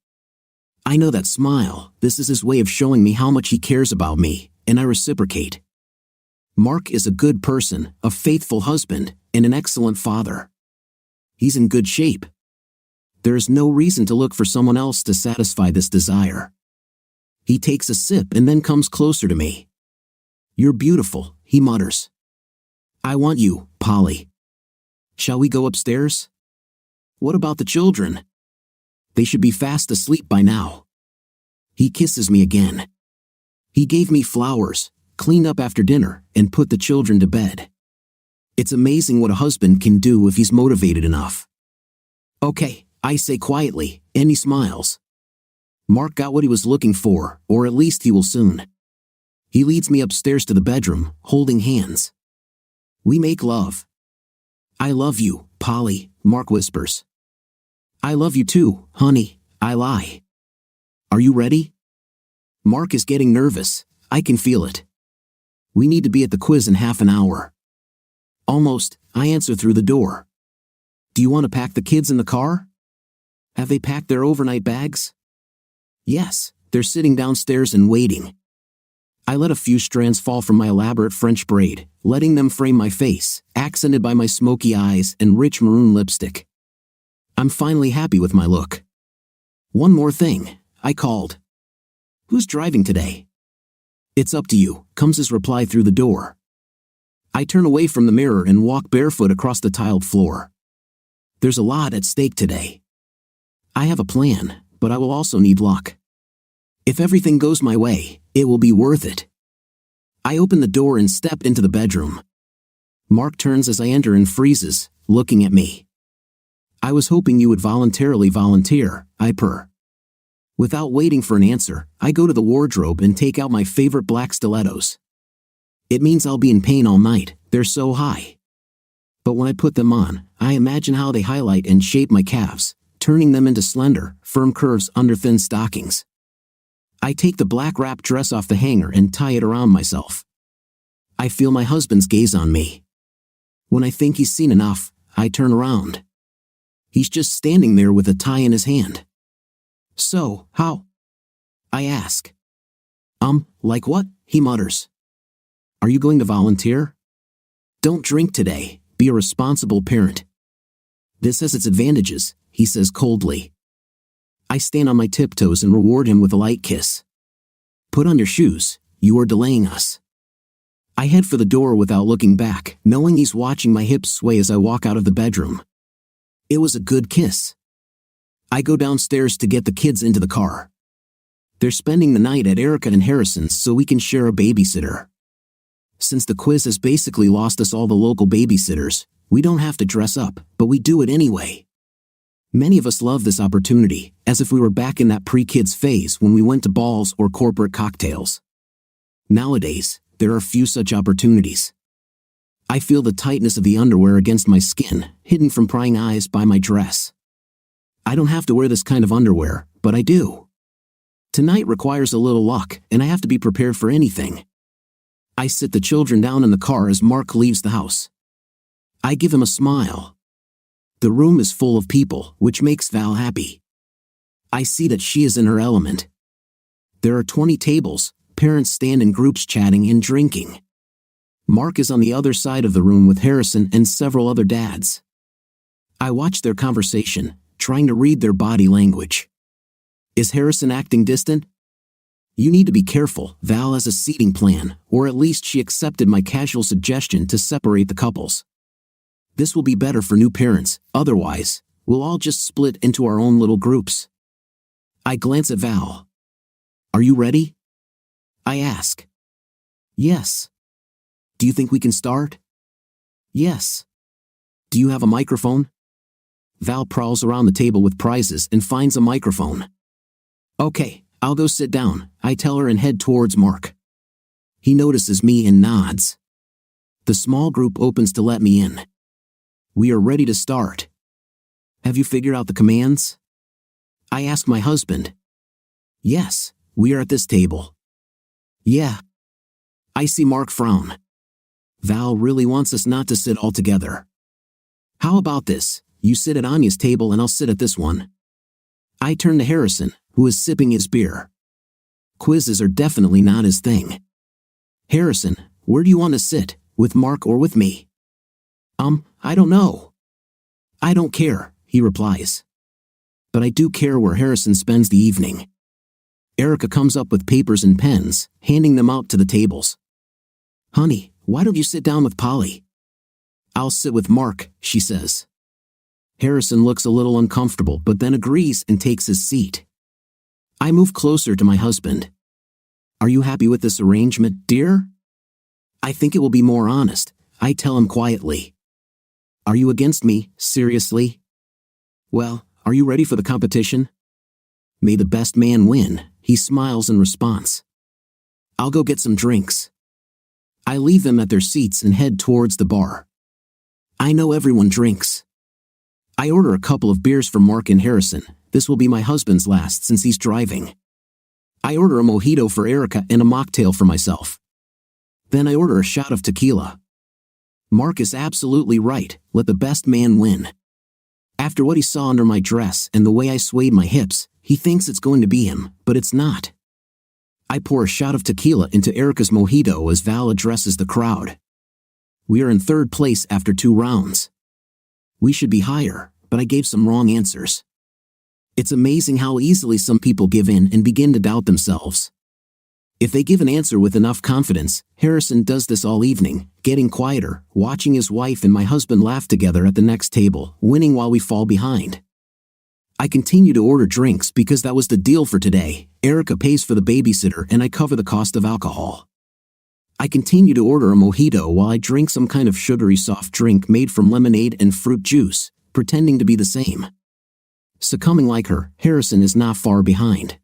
I know that smile, this is his way of showing me how much he cares about me, and I reciprocate. Mark is a good person, a faithful husband, and an excellent father. He's in good shape. There is no reason to look for someone else to satisfy this desire. He takes a sip and then comes closer to me. You're beautiful, he mutters. I want you, Polly. Shall we go upstairs? What about the children? They should be fast asleep by now. He kisses me again. He gave me flowers, cleaned up after dinner, and put the children to bed. It's amazing what a husband can do if he's motivated enough. Okay, I say quietly, and he smiles. Mark got what he was looking for, or at least he will soon. He leads me upstairs to the bedroom, holding hands. We make love. I love you, Polly, Mark whispers. I love you too, honey, I lie. Are you ready? Mark is getting nervous, I can feel it. We need to be at the quiz in half an hour. Almost, I answer through the door. Do you want to pack the kids in the car? Have they packed their overnight bags? Yes, they're sitting downstairs and waiting. I let a few strands fall from my elaborate French braid, letting them frame my face, accented by my smoky eyes and rich maroon lipstick. I'm finally happy with my look. One more thing, I called. Who's driving today? It's up to you, comes his reply through the door. I turn away from the mirror and walk barefoot across the tiled floor. There's a lot at stake today. I have a plan, but I will also need luck. If everything goes my way, it will be worth it. I open the door and step into the bedroom. Mark turns as I enter and freezes, looking at me. I was hoping you would voluntarily volunteer, I purr. Without waiting for an answer, I go to the wardrobe and take out my favorite black stilettos. It means I'll be in pain all night, they're so high. But when I put them on, I imagine how they highlight and shape my calves, turning them into slender, firm curves under thin stockings. I take the black wrap dress off the hanger and tie it around myself. I feel my husband's gaze on me. When I think he's seen enough, I turn around. He's just standing there with a tie in his hand. So, how? I ask. Like what? He mutters. Are you going to volunteer? Don't drink today, be a responsible parent. This has its advantages, he says coldly. I stand on my tiptoes and reward him with a light kiss. Put on your shoes, you are delaying us. I head for the door without looking back, knowing he's watching my hips sway as I walk out of the bedroom. It was a good kiss. I go downstairs to get the kids into the car. They're spending the night at Erica and Harrison's so we can share a babysitter. Since the quiz has basically lost us all the local babysitters, we don't have to dress up, but we do it anyway. Many of us love this opportunity, as if we were back in that pre-kids phase when we went to balls or corporate cocktails. Nowadays, there are few such opportunities. I feel the tightness of the underwear against my skin, hidden from prying eyes by my dress. I don't have to wear this kind of underwear, but I do. Tonight requires a little luck, and I have to be prepared for anything. I sit the children down in the car as Mark leaves the house. I give him a smile. The room is full of people, which makes Val happy. I see that she is in her element. There are 20 tables, parents stand in groups chatting and drinking. Mark is on the other side of the room with Harrison and several other dads. I watch their conversation, trying to read their body language. Is Harrison acting distant? You need to be careful. Val has a seating plan, or at least she accepted my casual suggestion to separate the couples. This will be better for new parents, otherwise, we'll all just split into our own little groups. I glance at Val. Are you ready? I ask. Yes. Do you think we can start? Yes. Do you have a microphone? Val prowls around the table with prizes and finds a microphone. Okay, I'll go sit down, I tell her and head towards Mark. He notices me and nods. The small group opens to let me in. We are ready to start. Have you figured out the commands? I ask my husband. Yes, we are at this table. Yeah. I see Mark frown. Val really wants us not to sit all together. How about this? You sit at Anya's table and I'll sit at this one. I turn to Harrison, who is sipping his beer. Quizzes are definitely not his thing. Harrison, where do you want to sit, with Mark or with me? I don't know. I don't care, he replies. But I do care where Harrison spends the evening. Erica comes up with papers and pens, handing them out to the tables. Honey, why don't you sit down with Polly? I'll sit with Mark, she says. Harrison looks a little uncomfortable but then agrees and takes his seat. I move closer to my husband. Are you happy with this arrangement, dear? I think it will be more honest, I tell him quietly. Are you against me, seriously? Well, are you ready for the competition? May the best man win, he smiles in response. I'll go get some drinks. I leave them at their seats and head towards the bar. I know everyone drinks. I order a couple of beers for Mark and Harrison. This will be my husband's last since he's driving. I order a mojito for Erica and a mocktail for myself. Then I order a shot of tequila. Mark is absolutely right, let the best man win. After what he saw under my dress and the way I swayed my hips, he thinks it's going to be him, but it's not. I pour a shot of tequila into Erica's mojito as Val addresses the crowd. We are in third place after 2 rounds. We should be higher, but I gave some wrong answers. It's amazing how easily some people give in and begin to doubt themselves. If they give an answer with enough confidence, Harrison does this all evening, getting quieter, watching his wife and my husband laugh together at the next table, winning while we fall behind. I continue to order drinks because that was the deal for today. Erica pays for the babysitter and I cover the cost of alcohol. I continue to order a mojito while I drink some kind of sugary soft drink made from lemonade and fruit juice, pretending to be the same. Succumbing like her, Harrison is not far behind.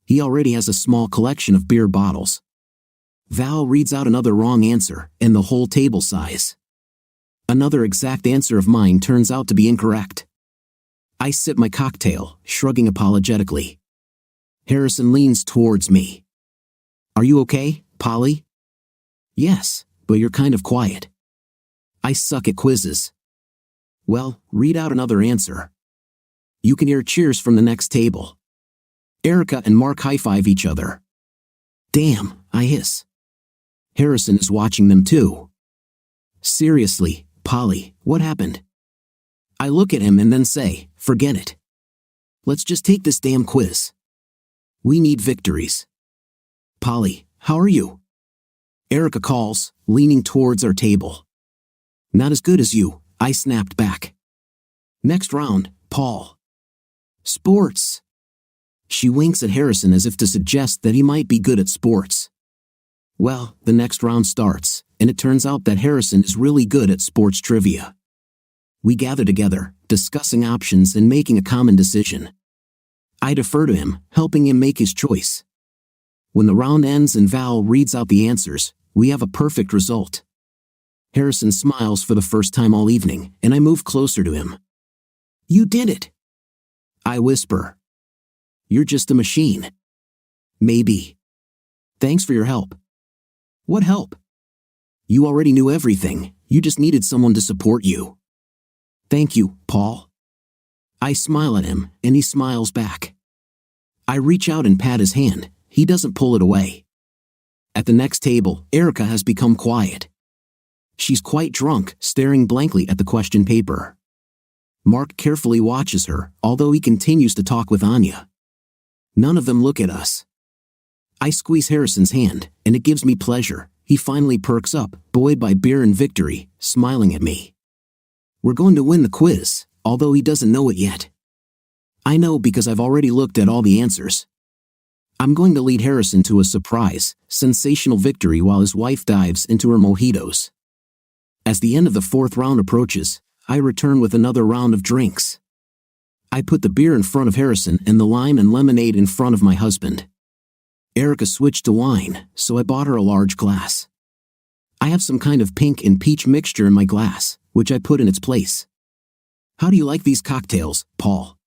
He already has a small collection of beer bottles. Val reads out another wrong answer, and the whole table sighs. Another exact answer of mine turns out to be incorrect. I sip my cocktail, shrugging apologetically. Harrison leans towards me. Are you okay, Polly? Yes, but you're kind of quiet. I suck at quizzes. Well, read out another answer. You can hear cheers from the next table. Erica and Mark high-five each other. Damn, I hiss. Harrison is watching them too. Seriously, Polly, what happened? I look at him and then say, forget it. Let's just take this damn quiz. We need victories. Polly, how are you? Erica calls, leaning towards our table. Not as good as you, I snapped back. Next round, Paul. Sports. She winks at Harrison as if to suggest that he might be good at sports. Well, the next round starts, and it turns out that Harrison is really good at sports trivia. We gather together, discussing options and making a common decision. I defer to him, helping him make his choice. When the round ends and Val reads out the answers, we have a perfect result. Harrison smiles for the first time all evening, and I move closer to him. You did it! I whisper. You're just a machine. Maybe. Thanks for your help. What help? You already knew everything, you just needed someone to support you. Thank you, Paul. I smile at him, and he smiles back. I reach out and pat his hand. He doesn't pull it away. At the next table, Erica has become quiet. She's quite drunk, staring blankly at the question paper. Mark carefully watches her, although he continues to talk with Anya. None of them look at us. I squeeze Harrison's hand, and it gives me pleasure. He finally perks up, buoyed by beer and victory, smiling at me. We're going to win the quiz, although he doesn't know it yet. I know because I've already looked at all the answers. I'm going to lead Harrison to a surprise, sensational victory while his wife dives into her mojitos. As the end of the fourth round approaches, I return with another round of drinks. I put the beer in front of Harrison and the lime and lemonade in front of my husband. Erica switched to wine, so I bought her a large glass. I have some kind of pink and peach mixture in my glass, which I put in its place. How do you like these cocktails, Paul?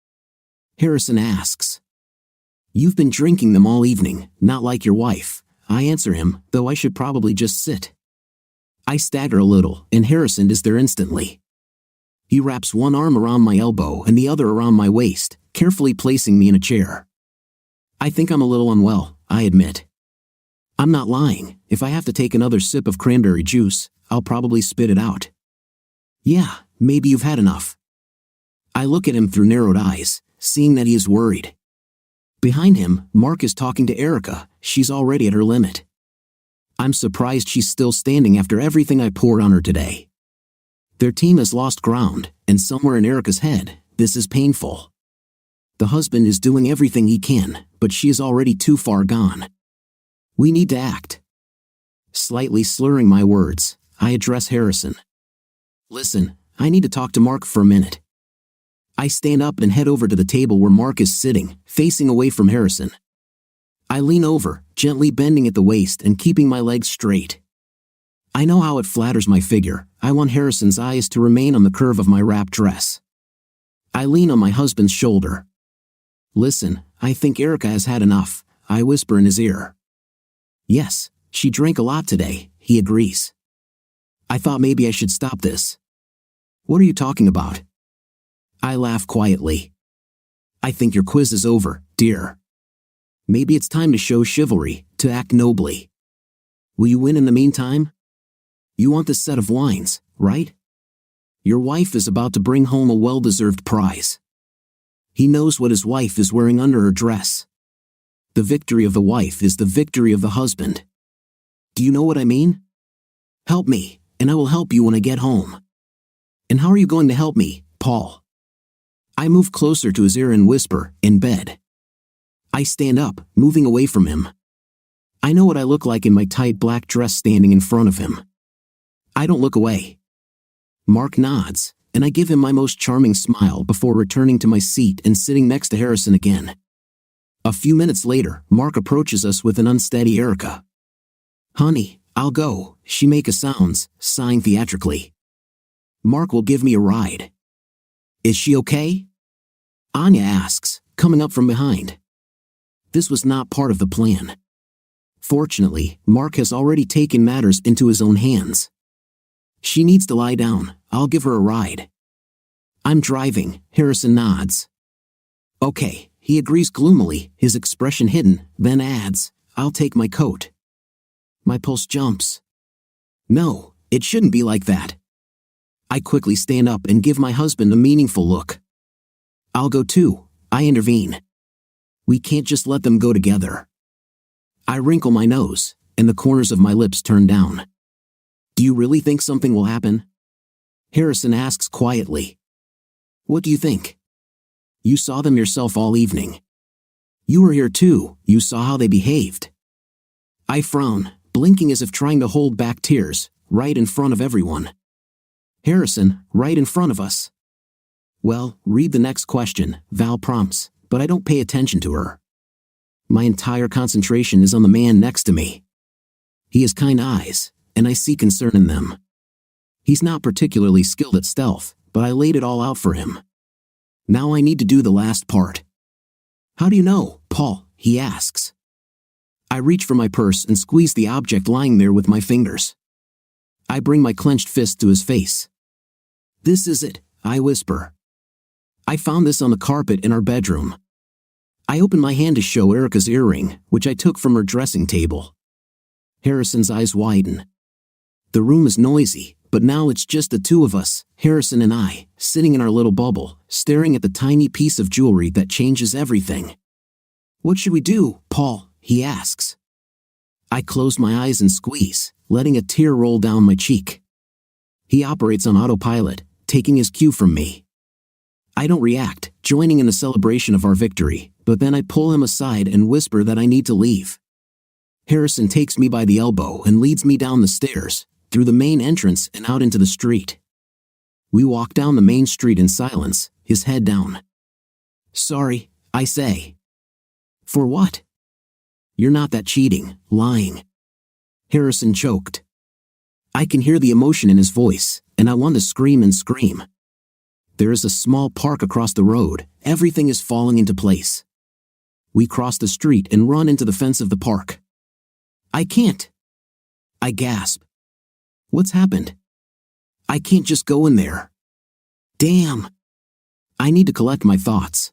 Harrison asks. You've been drinking them all evening, not like your wife. I answer him, though I should probably just sit. I stagger a little, and Harrison is there instantly. He wraps one arm around my elbow and the other around my waist, carefully placing me in a chair. I think I'm a little unwell, I admit. I'm not lying. If I have to take another sip of cranberry juice, I'll probably spit it out. Yeah, maybe you've had enough. I look at him through narrowed eyes, seeing that he is worried. Behind him, Mark is talking to Erica. She's already at her limit. I'm surprised she's still standing after everything I poured on her today. Their team has lost ground, and somewhere in Erica's head, this is painful. The husband is doing everything he can, but she is already too far gone. We need to act. Slightly slurring my words, I address Harrison. Listen, I need to talk to Mark for a minute. I stand up and head over to the table where Mark is sitting, facing away from Harrison. I lean over, gently bending at the waist and keeping my legs straight. I know how it flatters my figure. I want Harrison's eyes to remain on the curve of my wrap dress. I lean on my husband's shoulder. Listen, I think Erica has had enough, I whisper in his ear. Yes, she drank a lot today, he agrees. I thought maybe I should stop this. What are you talking about? I laugh quietly. I think your quiz is over, dear. Maybe it's time to show chivalry, to act nobly. Will you win in the meantime? You want this set of wines, right? Your wife is about to bring home a well-deserved prize. He knows what his wife is wearing under her dress. The victory of the wife is the victory of the husband. Do you know what I mean? Help me, and I will help you when I get home. And how are you going to help me, Paul? I move closer to his ear and whisper, in bed. I stand up, moving away from him. I know what I look like in my tight black dress standing in front of him. I don't look away. Mark nods, and I give him my most charming smile before returning to my seat and sitting next to Harrison again. A few minutes later, Mark approaches us with an unsteady Erica. Honey, I'll go, she makes sounds, sighing theatrically. Mark will give me a ride. Is she okay? Anya asks, coming up from behind. This was not part of the plan. Fortunately, Mark has already taken matters into his own hands. She needs to lie down, I'll give her a ride. I'm driving, Harrison nods. Okay, he agrees gloomily, his expression hidden, then adds, I'll take my coat. My pulse jumps. No, it shouldn't be like that. I quickly stand up and give my husband a meaningful look. I'll go too, I intervene. We can't just let them go together. I wrinkle my nose, and the corners of my lips turn down. Do you really think something will happen? Harrison asks quietly. What do you think? You saw them yourself all evening. You were here too, you saw how they behaved. I frown, blinking as if trying to hold back tears, right in front of everyone. Harrison, right in front of us. Well, read the next question, Val prompts, but I don't pay attention to her. My entire concentration is on the man next to me. He has kind eyes, and I see concern in them. He's not particularly skilled at stealth, but I laid it all out for him. Now I need to do the last part. How do you know, Paul? He asks. I reach for my purse and squeeze the object lying there with my fingers. I bring my clenched fist to his face. This is it, I whisper. I found this on the carpet in our bedroom. I open my hand to show Erica's earring, which I took from her dressing table. Harrison's eyes widen. The room is noisy, but now it's just the two of us, Harrison and I, sitting in our little bubble, staring at the tiny piece of jewelry that changes everything. What should we do, Paul? He asks. I close my eyes and squeeze, letting a tear roll down my cheek. He operates on autopilot, taking his cue from me. I don't react, joining in the celebration of our victory, but then I pull him aside and whisper that I need to leave. Harrison takes me by the elbow and leads me down the stairs, through the main entrance and out into the street. We walk down the main street in silence, his head down. Sorry, I say. For what? You're not that cheating, lying. Harrison choked. I can hear the emotion in his voice, and I want to scream and scream. There is a small park across the road, everything is falling into place. We cross the street and run into the fence of the park. I can't. I gasp. What's happened? I can't just go in there. Damn. I need to collect my thoughts.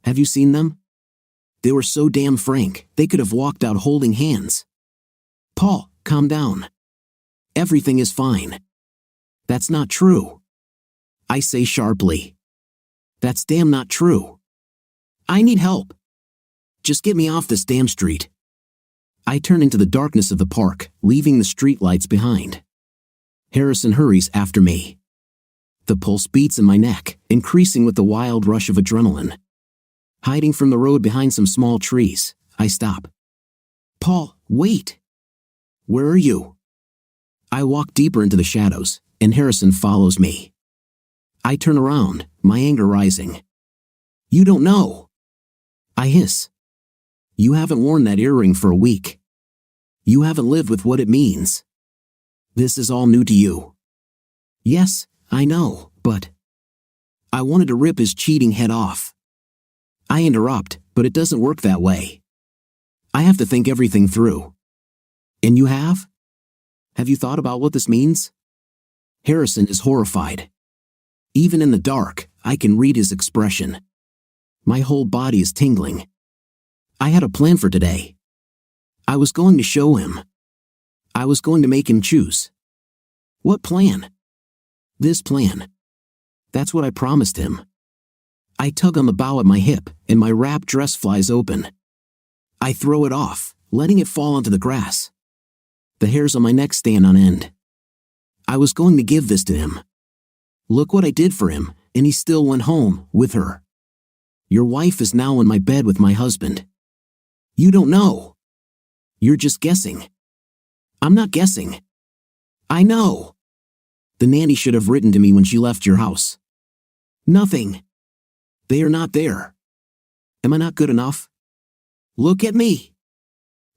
Have you seen them? They were so damn frank, they could have walked out holding hands. Paul, calm down. Everything is fine. That's not true. I say sharply. That's damn not true. I need help. Just get me off this damn street. I turn into the darkness of the park, leaving the streetlights behind. Harrison hurries after me. The pulse beats in my neck, increasing with the wild rush of adrenaline. Hiding from the road behind some small trees, I stop. Paul, wait! Where are you? I walk deeper into the shadows, and Harrison follows me. I turn around, my anger rising. You don't know. I hiss. You haven't worn that earring for a week. You haven't lived with what it means. This is all new to you. Yes, I know, but... I wanted to rip his cheating head off. I interrupt, but it doesn't work that way. I have to think everything through. And you have? Have you thought about what this means? Harrison is horrified. Even in the dark, I can read his expression. My whole body is tingling. I had a plan for today. I was going to show him. I was going to make him choose. What plan? This plan. That's what I promised him. I tug on the bow at my hip, and my wrap dress flies open. I throw it off, letting it fall onto the grass. The hairs on my neck stand on end. I was going to give this to him. Look what I did for him, and he still went home, with her. Your wife is now in my bed with my husband. You don't know. You're just guessing. I'm not guessing. I know. The nanny should have written to me when she left your house. Nothing. They are not there. Am I not good enough? Look at me.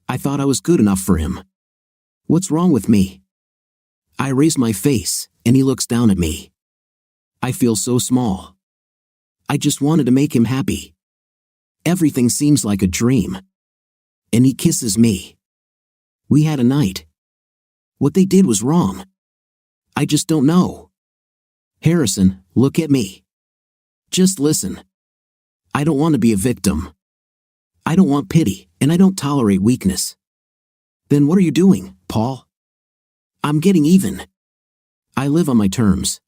I thought I was good enough for him. What's wrong with me? I raise my face, and he looks down at me. I feel so small. I just wanted to make him happy. Everything seems like a dream. And he kisses me. We had a night. What they did was wrong. I just don't know. Harrison, look at me. Just listen. I don't want to be a victim. I don't want pity, and I don't tolerate weakness. Then what are you doing, Paul? I'm getting even. I live on my terms.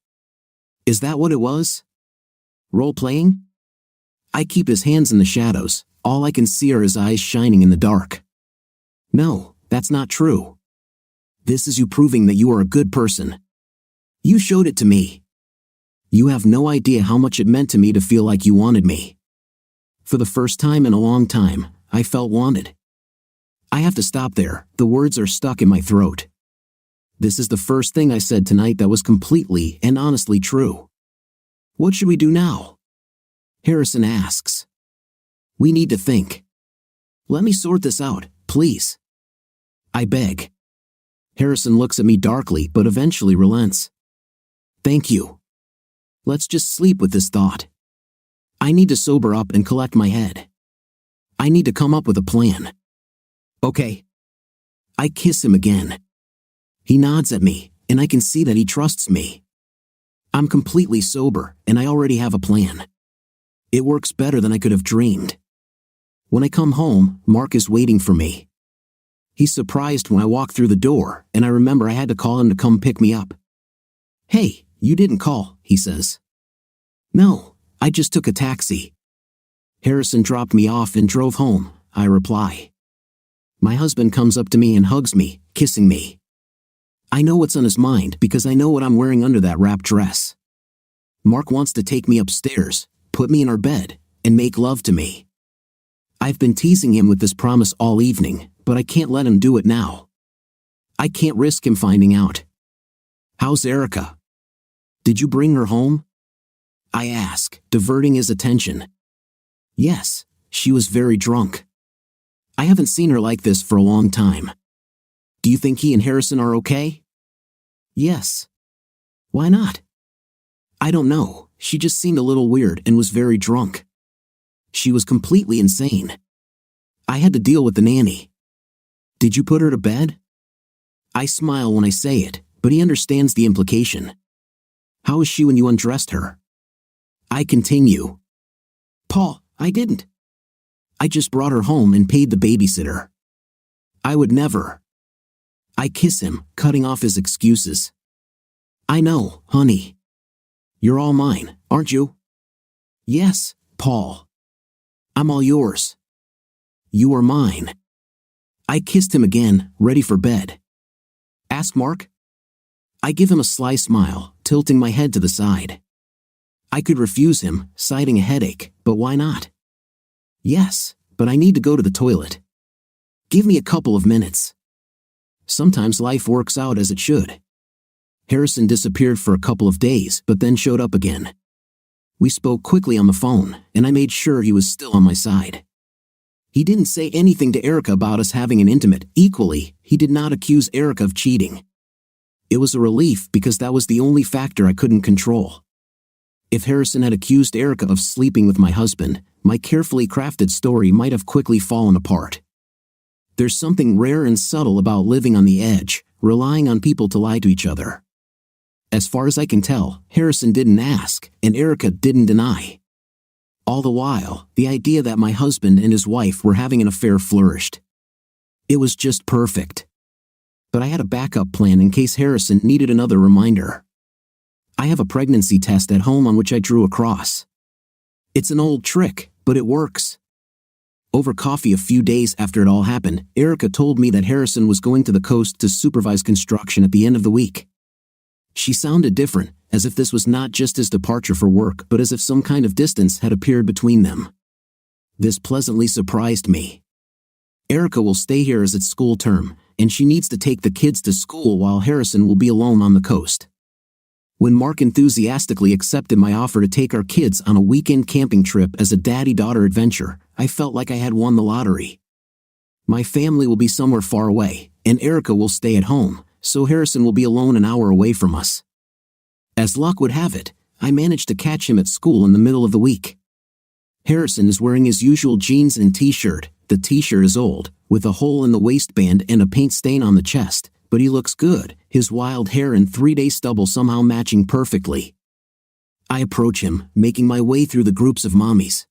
Is that what it was? Role-playing? I keep his hands in the shadows. All I can see are his eyes shining in the dark. No, that's not true. This is you proving that you are a good person. You showed it to me. You have no idea how much it meant to me to feel like you wanted me. For the first time in a long time, I felt wanted. I have to stop there, the words are stuck in my throat. This is the first thing I said tonight that was completely and honestly true. What should we do now? Harrison asks. We need to think. Let me sort this out, please. I beg. Harrison looks at me darkly but eventually relents. Thank you. Let's just sleep with this thought. I need to sober up and collect my head. I need to come up with a plan. Okay. I kiss him again. He nods at me, and I can see that he trusts me. I'm completely sober, and I already have a plan. It works better than I could have dreamed. When I come home, Mark is waiting for me. He's surprised when I walk through the door, and I remember I had to call him to come pick me up. Hey, you didn't call, he says. No, I just took a taxi. Harrison dropped me off and drove home, I reply. My husband comes up to me and hugs me, kissing me. I know what's on his mind because I know what I'm wearing under that wrap dress. Mark wants to take me upstairs, put me in our bed, and make love to me. I've been teasing him with this promise all evening, but I can't let him do it now. I can't risk him finding out. How's Erica? Did you bring her home? I ask, diverting his attention. Yes, she was very drunk. I haven't seen her like this for a long time. Do you think he and Harrison are okay? Yes. Why not? I don't know, she just seemed a little weird and was very drunk. She was completely insane. I had to deal with the nanny. Did you put her to bed? I smile when I say it, but he understands the implication. How was she when you undressed her? I continue. Paul, I didn't. I just brought her home and paid the babysitter. I would never. I kiss him, cutting off his excuses. I know, honey. You're all mine, aren't you? Yes, Paul. I'm all yours. You are mine. I kissed him again, ready for bed. Ask Mark? I give him a sly smile, tilting my head to the side. I could refuse him, citing a headache, but why not? Yes, but I need to go to the toilet. Give me a couple of minutes. Sometimes life works out as it should. Harrison disappeared for a couple of days, but then showed up again. We spoke quickly on the phone, and I made sure he was still on my side. He didn't say anything to Erica about us having an intimate. Equally, he did not accuse Erica of cheating. It was a relief because that was the only factor I couldn't control. If Harrison had accused Erica of sleeping with my husband, my carefully crafted story might have quickly fallen apart. There's something rare and subtle about living on the edge, relying on people to lie to each other. As far as I can tell, Harrison didn't ask, and Erica didn't deny. All the while, the idea that my husband and his wife were having an affair flourished. It was just perfect. But I had a backup plan in case Harrison needed another reminder. I have a pregnancy test at home on which I drew a cross. It's an old trick, but it works. Over coffee a few days after it all happened, Erica told me that Harrison was going to the coast to supervise construction at the end of the week. She sounded different, as if this was not just his departure for work but as if some kind of distance had appeared between them. This pleasantly surprised me. Erica will stay here as it's school term, and she needs to take the kids to school while Harrison will be alone on the coast. When Mark enthusiastically accepted my offer to take our kids on a weekend camping trip as a daddy-daughter adventure, I felt like I had won the lottery. My family will be somewhere far away, and Erica will stay at home, so Harrison will be alone an hour away from us. As luck would have it, I managed to catch him at school in the middle of the week. Harrison is wearing his usual jeans and t-shirt. The t-shirt is old, with a hole in the waistband and a paint stain on the chest, but he looks good, his wild hair and 3-day stubble somehow matching perfectly. I approach him, making my way through the groups of mommies.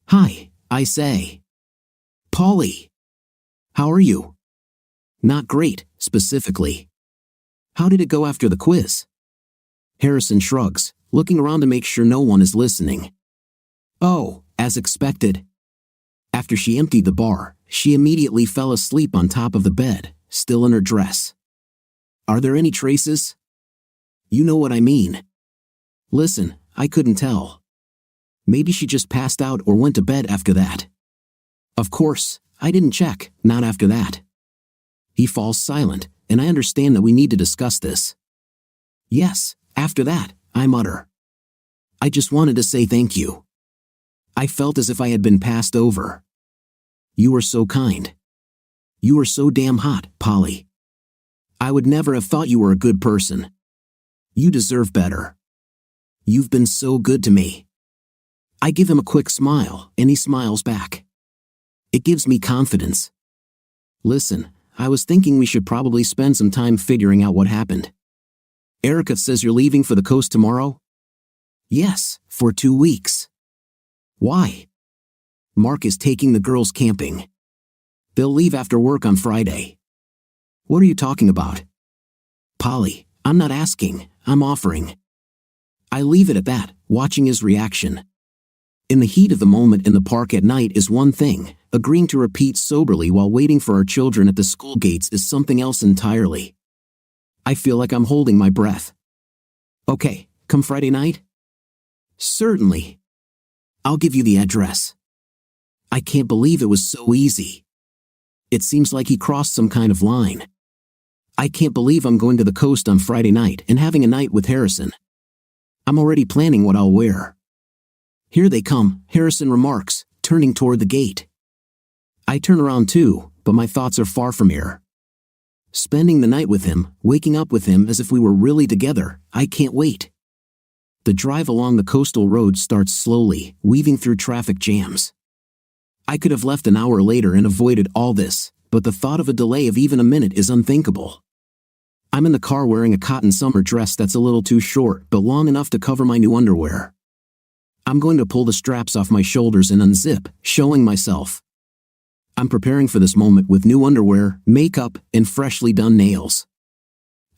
Hi, I say. Polly. How are you? Not great, specifically. How did it go after the quiz? Harrison shrugs, looking around to make sure no one is listening. Oh, as expected. After she emptied the bar, she immediately fell asleep on top of the bed, still in her dress. Are there any traces? You know what I mean. Listen, I couldn't tell. Maybe she just passed out or went to bed after that. Of course, I didn't check, not after that. He falls silent, and I understand that we need to discuss this. Yes, after that, I mutter. I just wanted to say thank you. I felt as if I had been passed over. You were so kind. You were so damn hot, Polly. I would never have thought you were a good person. You deserve better. You've been so good to me. I give him a quick smile, and he smiles back. It gives me confidence. Listen, I was thinking we should probably spend some time figuring out what happened. Erica says you're leaving for the coast tomorrow? Yes, for 2 weeks. Why? Mark is taking the girls camping. They'll leave after work on Friday. What are you talking about? Polly, I'm not asking, I'm offering. I leave it at that, watching his reaction. In the heat of the moment in the park at night is one thing, agreeing to repeat soberly while waiting for our children at the school gates is something else entirely. I feel like I'm holding my breath. Okay, come Friday night? Certainly. I'll give you the address. I can't believe it was so easy. It seems like he crossed some kind of line. I can't believe I'm going to the coast on Friday night and having a night with Harrison. I'm already planning what I'll wear. Here they come, Harrison remarks, turning toward the gate. I turn around too, but my thoughts are far from here. Spending the night with him, waking up with him as if we were really together, I can't wait. The drive along the coastal road starts slowly, weaving through traffic jams. I could have left an hour later and avoided all this, but the thought of a delay of even a minute is unthinkable. I'm in the car wearing a cotton summer dress that's a little too short but long enough to cover my new underwear. I'm going to pull the straps off my shoulders and unzip, showing myself. I'm preparing for this moment with new underwear, makeup, and freshly done nails.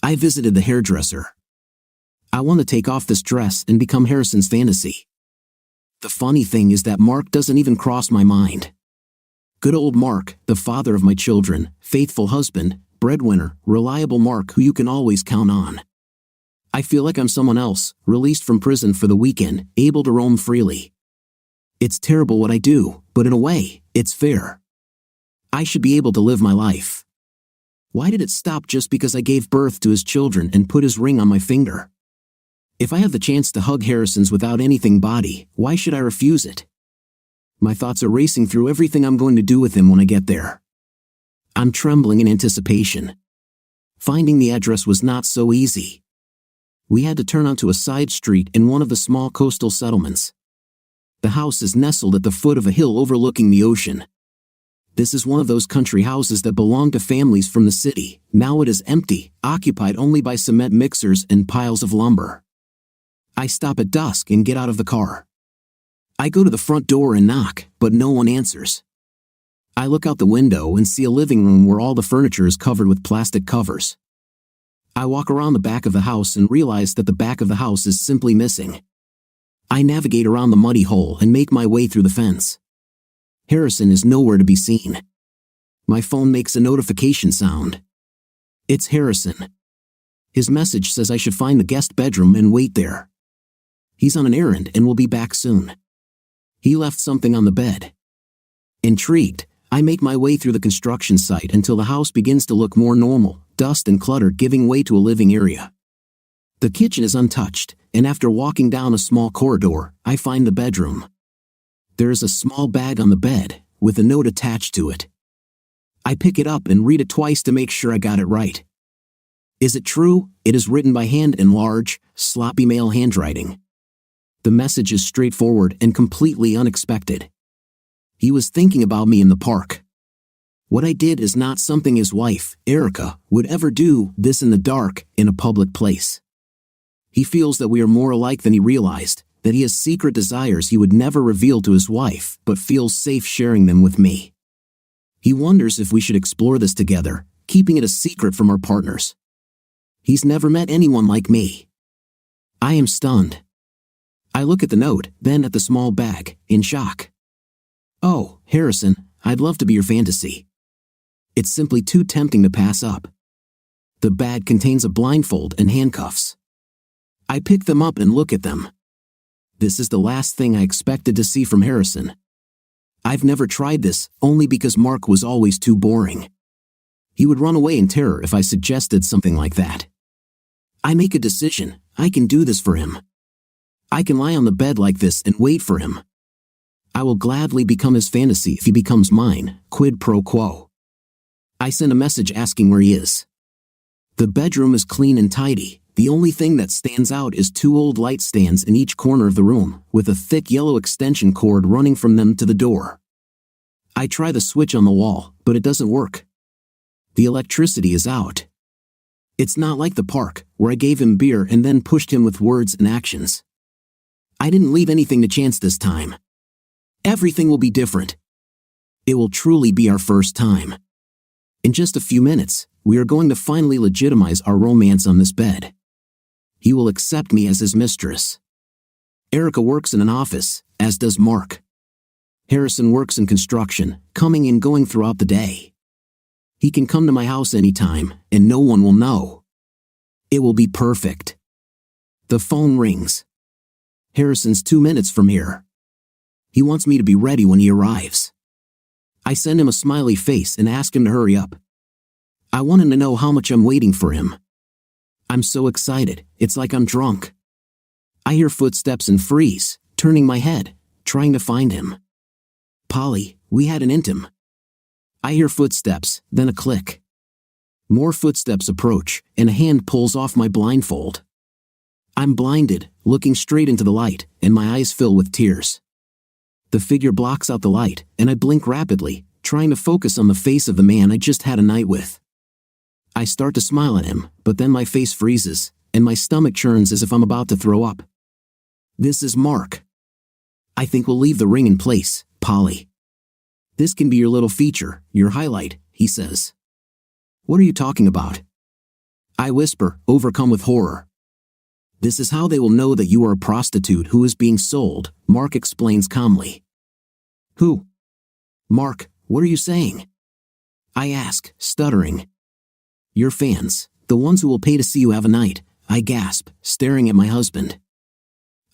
I visited the hairdresser. I want to take off this dress and become Harrison's fantasy. The funny thing is that Mark doesn't even cross my mind. Good old Mark, the father of my children, faithful husband, breadwinner, reliable Mark who you can always count on. I feel like I'm someone else, released from prison for the weekend, able to roam freely. It's terrible what I do, but in a way, it's fair. I should be able to live my life. Why did it stop just because I gave birth to his children and put his ring on my finger? If I have the chance to hug Harrison's without anything body, why should I refuse it? My thoughts are racing through everything I'm going to do with him when I get there. I'm trembling in anticipation. Finding the address was not so easy. We had to turn onto a side street in one of the small coastal settlements. The house is nestled at the foot of a hill overlooking the ocean. This is one of those country houses that belong to families from the city. Now it is empty, occupied only by cement mixers and piles of lumber. I stop at dusk and get out of the car. I go to the front door and knock, but no one answers. I look out the window and see a living room where all the furniture is covered with plastic covers. I walk around the back of the house and realize that the back of the house is simply missing. I navigate around the muddy hole and make my way through the fence. Harrison is nowhere to be seen. My phone makes a notification sound. It's Harrison. His message says I should find the guest bedroom and wait there. He's on an errand and will be back soon. He left something on the bed. Intrigued, I make my way through the construction site until the house begins to look more normal, dust and clutter giving way to a living area. The kitchen is untouched, and after walking down a small corridor, I find the bedroom. There is a small bag on the bed, with a note attached to it. I pick it up and read it twice to make sure I got it right. Is it true? It is written by hand in large, sloppy male handwriting. The message is straightforward and completely unexpected. He was thinking about me in the park. What I did is not something his wife, Erica, would ever do, this in the dark, in a public place. He feels that we are more alike than he realized, that he has secret desires he would never reveal to his wife, but feels safe sharing them with me. He wonders if we should explore this together, keeping it a secret from our partners. He's never met anyone like me. I am stunned. I look at the note, then at the small bag, in shock. Oh, Harrison, I'd love to be your fantasy. It's simply too tempting to pass up. The bag contains a blindfold and handcuffs. I pick them up and look at them. This is the last thing I expected to see from Harrison. I've never tried this, only because Mark was always too boring. He would run away in terror if I suggested something like that. I make a decision. I can do this for him. I can lie on the bed like this and wait for him. I will gladly become his fantasy if he becomes mine, quid pro quo. I send a message asking where he is. The bedroom is clean and tidy. The only thing that stands out is 2 old light stands in each corner of the room, with a thick yellow extension cord running from them to the door. I try the switch on the wall, but it doesn't work. The electricity is out. It's not like the park, where I gave him beer and then pushed him with words and actions. I didn't leave anything to chance this time. Everything will be different. It will truly be our first time. In just a few minutes, we are going to finally legitimize our romance on this bed. He will accept me as his mistress. Erica works in an office, as does Mark. Harrison works in construction, coming and going throughout the day. He can come to my house anytime, and no one will know. It will be perfect. The phone rings. Harrison's 2 minutes from here. He wants me to be ready when he arrives. I send him a smiley face and ask him to hurry up. I want him to know how much I'm waiting for him. I'm so excited, it's like I'm drunk. I hear footsteps and freeze, turning my head, trying to find him. Polly, we had an intim. I hear footsteps, then a click. More footsteps approach, and a hand pulls off my blindfold. I'm blinded, looking straight into the light, and my eyes fill with tears. The figure blocks out the light, and I blink rapidly, trying to focus on the face of the man I just had a night with. I start to smile at him, but then my face freezes, and my stomach churns as if I'm about to throw up. This is Mark. I think we'll leave the ring in place, Polly. This can be your little feature, your highlight, he says. What are you talking about? I whisper, overcome with horror. This is how they will know that you are a prostitute who is being sold, Mark explains calmly. Who? Mark, what are you saying? I ask, stuttering. Your fans, the ones who will pay to see you have a night, I gasp, staring at my husband.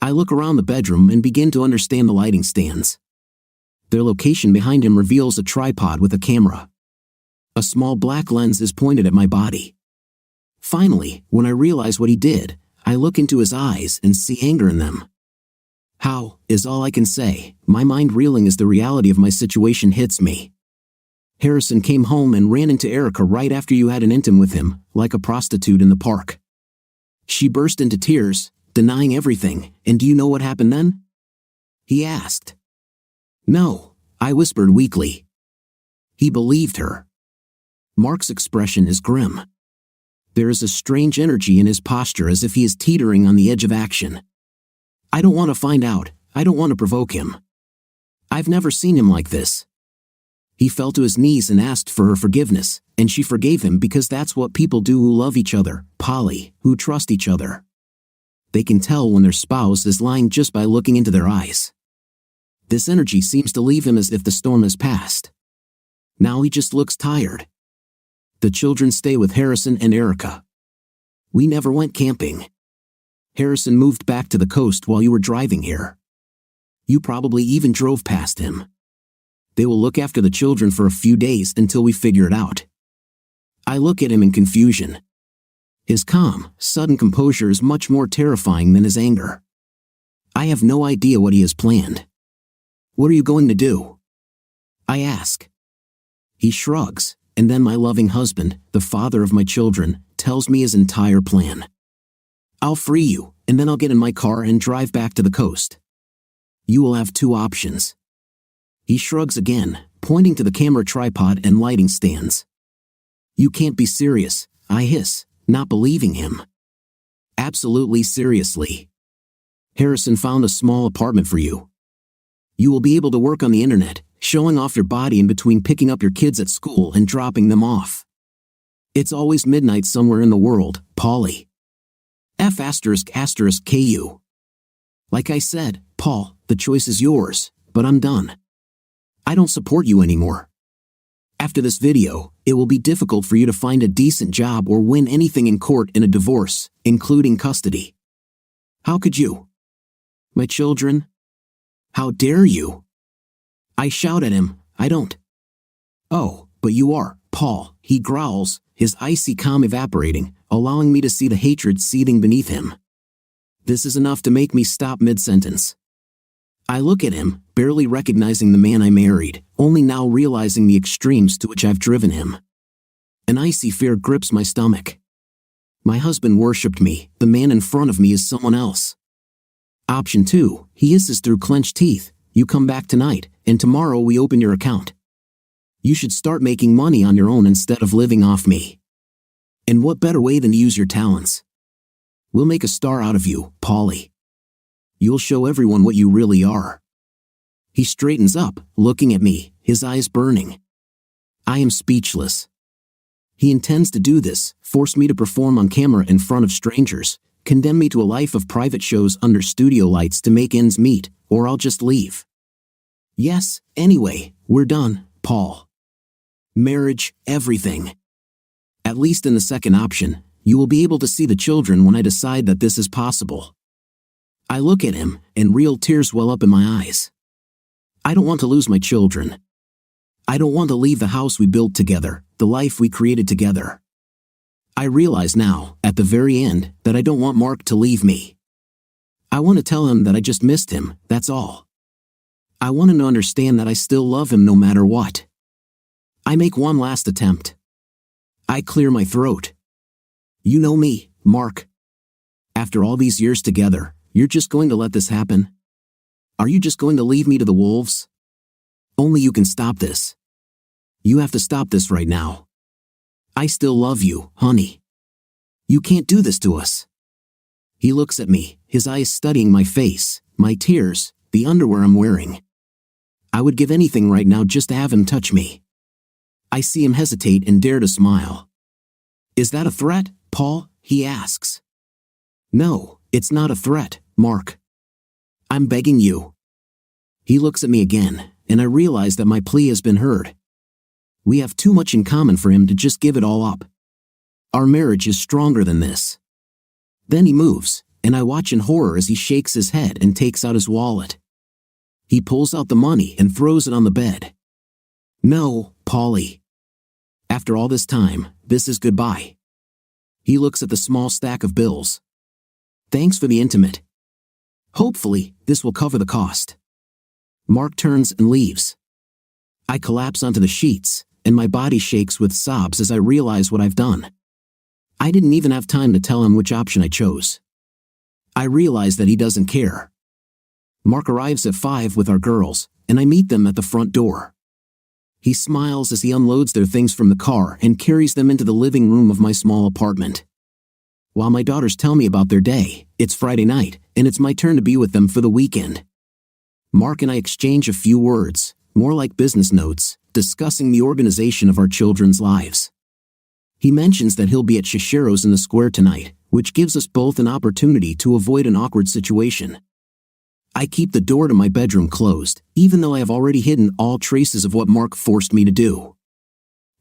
I look around the bedroom and begin to understand the lighting stands. Their location behind him reveals a tripod with a camera. A small black lens is pointed at my body. Finally, when I realize what he did, I look into his eyes and see anger in them. How, is all I can say, my mind reeling as the reality of my situation hits me. Harrison came home and ran into Erica right after you had an intim with him, like a prostitute in the park. She burst into tears, denying everything, and do you know what happened then? He asked. No, I whispered weakly. He believed her. Mark's expression is grim. There is a strange energy in his posture as if he is teetering on the edge of action. I don't want to find out, I don't want to provoke him. I've never seen him like this. He fell to his knees and asked for her forgiveness, and she forgave him because that's what people do who love each other, Polly, who trust each other. They can tell when their spouse is lying just by looking into their eyes. This energy seems to leave him as if the storm has passed. Now he just looks tired. The children stay with Harrison and Erica. We never went camping. Harrison moved back to the coast while you were driving here. You probably even drove past him. They will look after the children for a few days until we figure it out. I look at him in confusion. His calm, sudden composure is much more terrifying than his anger. I have no idea what he has planned. What are you going to do? I ask. He shrugs, and then my loving husband, the father of my children, tells me his entire plan. I'll free you, and then I'll get in my car and drive back to the coast. You will have 2 options. He shrugs again, pointing to the camera tripod and lighting stands. You can't be serious, I hiss, not believing him. Absolutely seriously. Harrison found a small apartment for you. You will be able to work on the internet, showing off your body in between picking up your kids at school and dropping them off. It's always midnight somewhere in the world, Polly. F***KU. Like I said, Paul, the choice is yours, but I'm done. I don't support you anymore. After this video, it will be difficult for you to find a decent job or win anything in court in a divorce, including custody. How could you? My children? How dare you? I shout at him, I don't. Oh, but you are, Paul, he growls, his icy calm evaporating, allowing me to see the hatred seething beneath him. This is enough to make me stop mid-sentence. I look at him, barely recognizing the man I married, only now realizing the extremes to which I've driven him. An icy fear grips my stomach. My husband worshipped me, the man in front of me is someone else. Option 2, he hisses through clenched teeth, you come back tonight, and tomorrow we open your account. You should start making money on your own instead of living off me. And what better way than to use your talents? We'll make a star out of you, Polly. You'll show everyone what you really are. He straightens up, looking at me, his eyes burning. I am speechless. He intends to do this, force me to perform on camera in front of strangers, condemn me to a life of private shows under studio lights to make ends meet, or I'll just leave. Yes, anyway, we're done, Paul. Marriage, everything. At least in the second option, you will be able to see the children when I decide that this is possible. I look at him, and real tears well up in my eyes. I don't want to lose my children. I don't want to leave the house we built together, the life we created together. I realize now, at the very end, that I don't want Mark to leave me. I want to tell him that I just missed him, that's all. I want him to understand that I still love him no matter what. I make one last attempt. I clear my throat. You know me, Mark. After all these years together, you're just going to let this happen? Are you just going to leave me to the wolves? Only you can stop this. You have to stop this right now. I still love you, honey. You can't do this to us. He looks at me, his eyes studying my face, my tears, the underwear I'm wearing. I would give anything right now just to have him touch me. I see him hesitate and dare to smile. Is that a threat, Paul? He asks. No, it's not a threat, Mark. I'm begging you. He looks at me again, and I realize that my plea has been heard. We have too much in common for him to just give it all up. Our marriage is stronger than this. Then he moves, and I watch in horror as he shakes his head and takes out his wallet. He pulls out the money and throws it on the bed. No, Polly. After all this time, this is goodbye. He looks at the small stack of bills. Thanks for the intimate. Hopefully, this will cover the cost. Mark turns and leaves. I collapse onto the sheets, and my body shakes with sobs as I realize what I've done. I didn't even have time to tell him which option I chose. I realize that he doesn't care. Mark arrives at 5 with our girls, and I meet them at the front door. He smiles as he unloads their things from the car and carries them into the living room of my small apartment. While my daughters tell me about their day, it's Friday night, and it's my turn to be with them for the weekend. Mark and I exchange a few words, more like business notes, discussing the organization of our children's lives. He mentions that he'll be at Shishiro's in the square tonight, which gives us both an opportunity to avoid an awkward situation. I keep the door to my bedroom closed, even though I have already hidden all traces of what Mark forced me to do.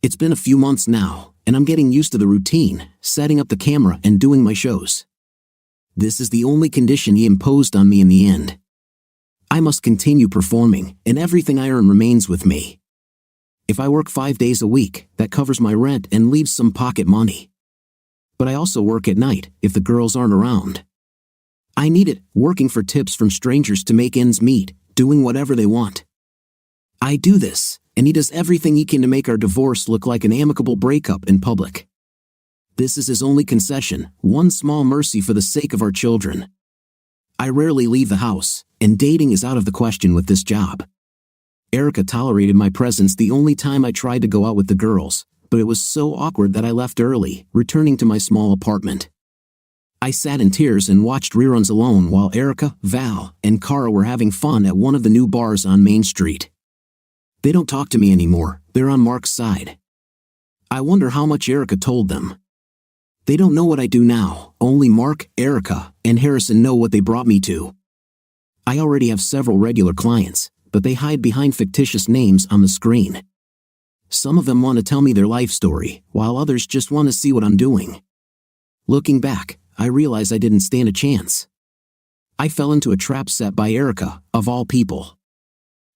It's been a few months now, and I'm getting used to the routine, setting up the camera and doing my shows. This is the only condition he imposed on me in the end. I must continue performing, and everything I earn remains with me. If I work 5 days a week, that covers my rent and leaves some pocket money. But I also work at night, if the girls aren't around. I need it, working for tips from strangers to make ends meet, doing whatever they want. I do this, and he does everything he can to make our divorce look like an amicable breakup in public. This is his only concession, one small mercy for the sake of our children. I rarely leave the house, and dating is out of the question with this job. Erica tolerated my presence the only time I tried to go out with the girls, but it was so awkward that I left early, returning to my small apartment. I sat in tears and watched reruns alone while Erica, Val, and Cara were having fun at one of the new bars on Main Street. They don't talk to me anymore, they're on Mark's side. I wonder how much Erica told them. They don't know what I do now, only Mark, Erica, and Harrison know what they brought me to. I already have several regular clients, but they hide behind fictitious names on the screen. Some of them want to tell me their life story, while others just want to see what I'm doing. Looking back, I realize I didn't stand a chance. I fell into a trap set by Erica, of all people.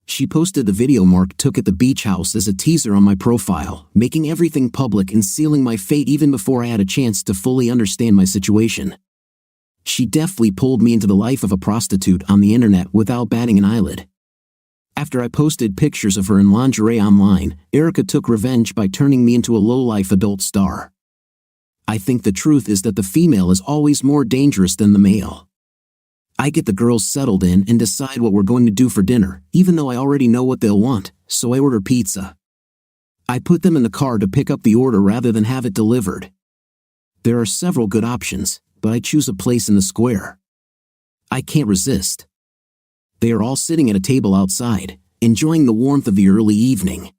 She posted the video Mark took at the beach house as a teaser on my profile, making everything public and sealing my fate even before I had a chance to fully understand my situation. She deftly pulled me into the life of a prostitute on the internet without batting an eyelid. After I posted pictures of her in lingerie online, Erica took revenge by turning me into a low-life adult star. I think the truth is that the female is always more dangerous than the male. I get the girls settled in and decide what we're going to do for dinner, even though I already know what they'll want, so I order pizza. I put them in the car to pick up the order rather than have it delivered. There are several good options, but I choose a place in the square. I can't resist. They are all sitting at a table outside, enjoying the warmth of the early evening.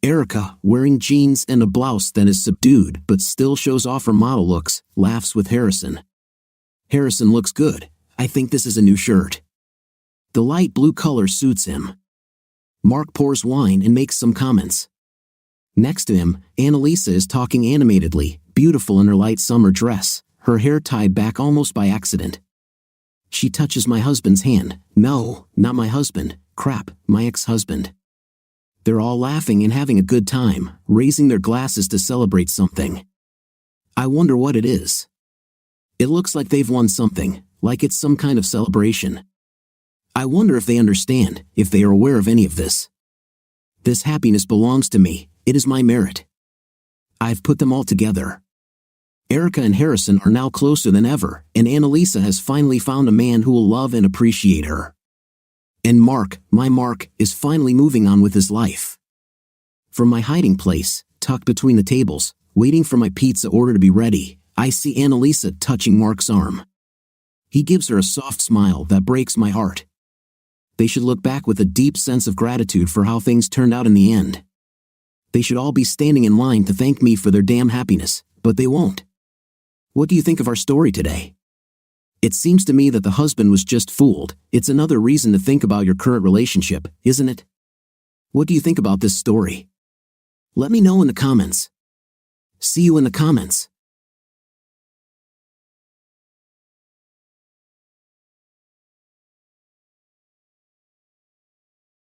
Erica, wearing jeans and a blouse that is subdued but still shows off her model looks, laughs with Harrison. Harrison looks good. I think this is a new shirt. The light blue color suits him. Mark pours wine and makes some comments. Next to him, Analyse is talking animatedly, beautiful in her light summer dress, her hair tied back almost by accident. She touches my husband's hand. No, not my husband. Crap, my ex-husband. They're all laughing and having a good time, raising their glasses to celebrate something. I wonder what it is. It looks like they've won something, like it's some kind of celebration. I wonder if they understand, if they are aware of any of this. This happiness belongs to me, it is my merit. I've put them all together. Erica and Harrison are now closer than ever, and Analyse has finally found a man who will love and appreciate her. And Mark, my Mark, is finally moving on with his life. From my hiding place, tucked between the tables, waiting for my pizza order to be ready, I see Analyse touching Mark's arm. He gives her a soft smile that breaks my heart. They should look back with a deep sense of gratitude for how things turned out in the end. They should all be standing in line to thank me for their damn happiness, but they won't. What do you think of our story today? It seems to me that the husband was just fooled. It's another reason to think about your current relationship, isn't it? What do you think about this story? Let me know in the comments. See you in the comments.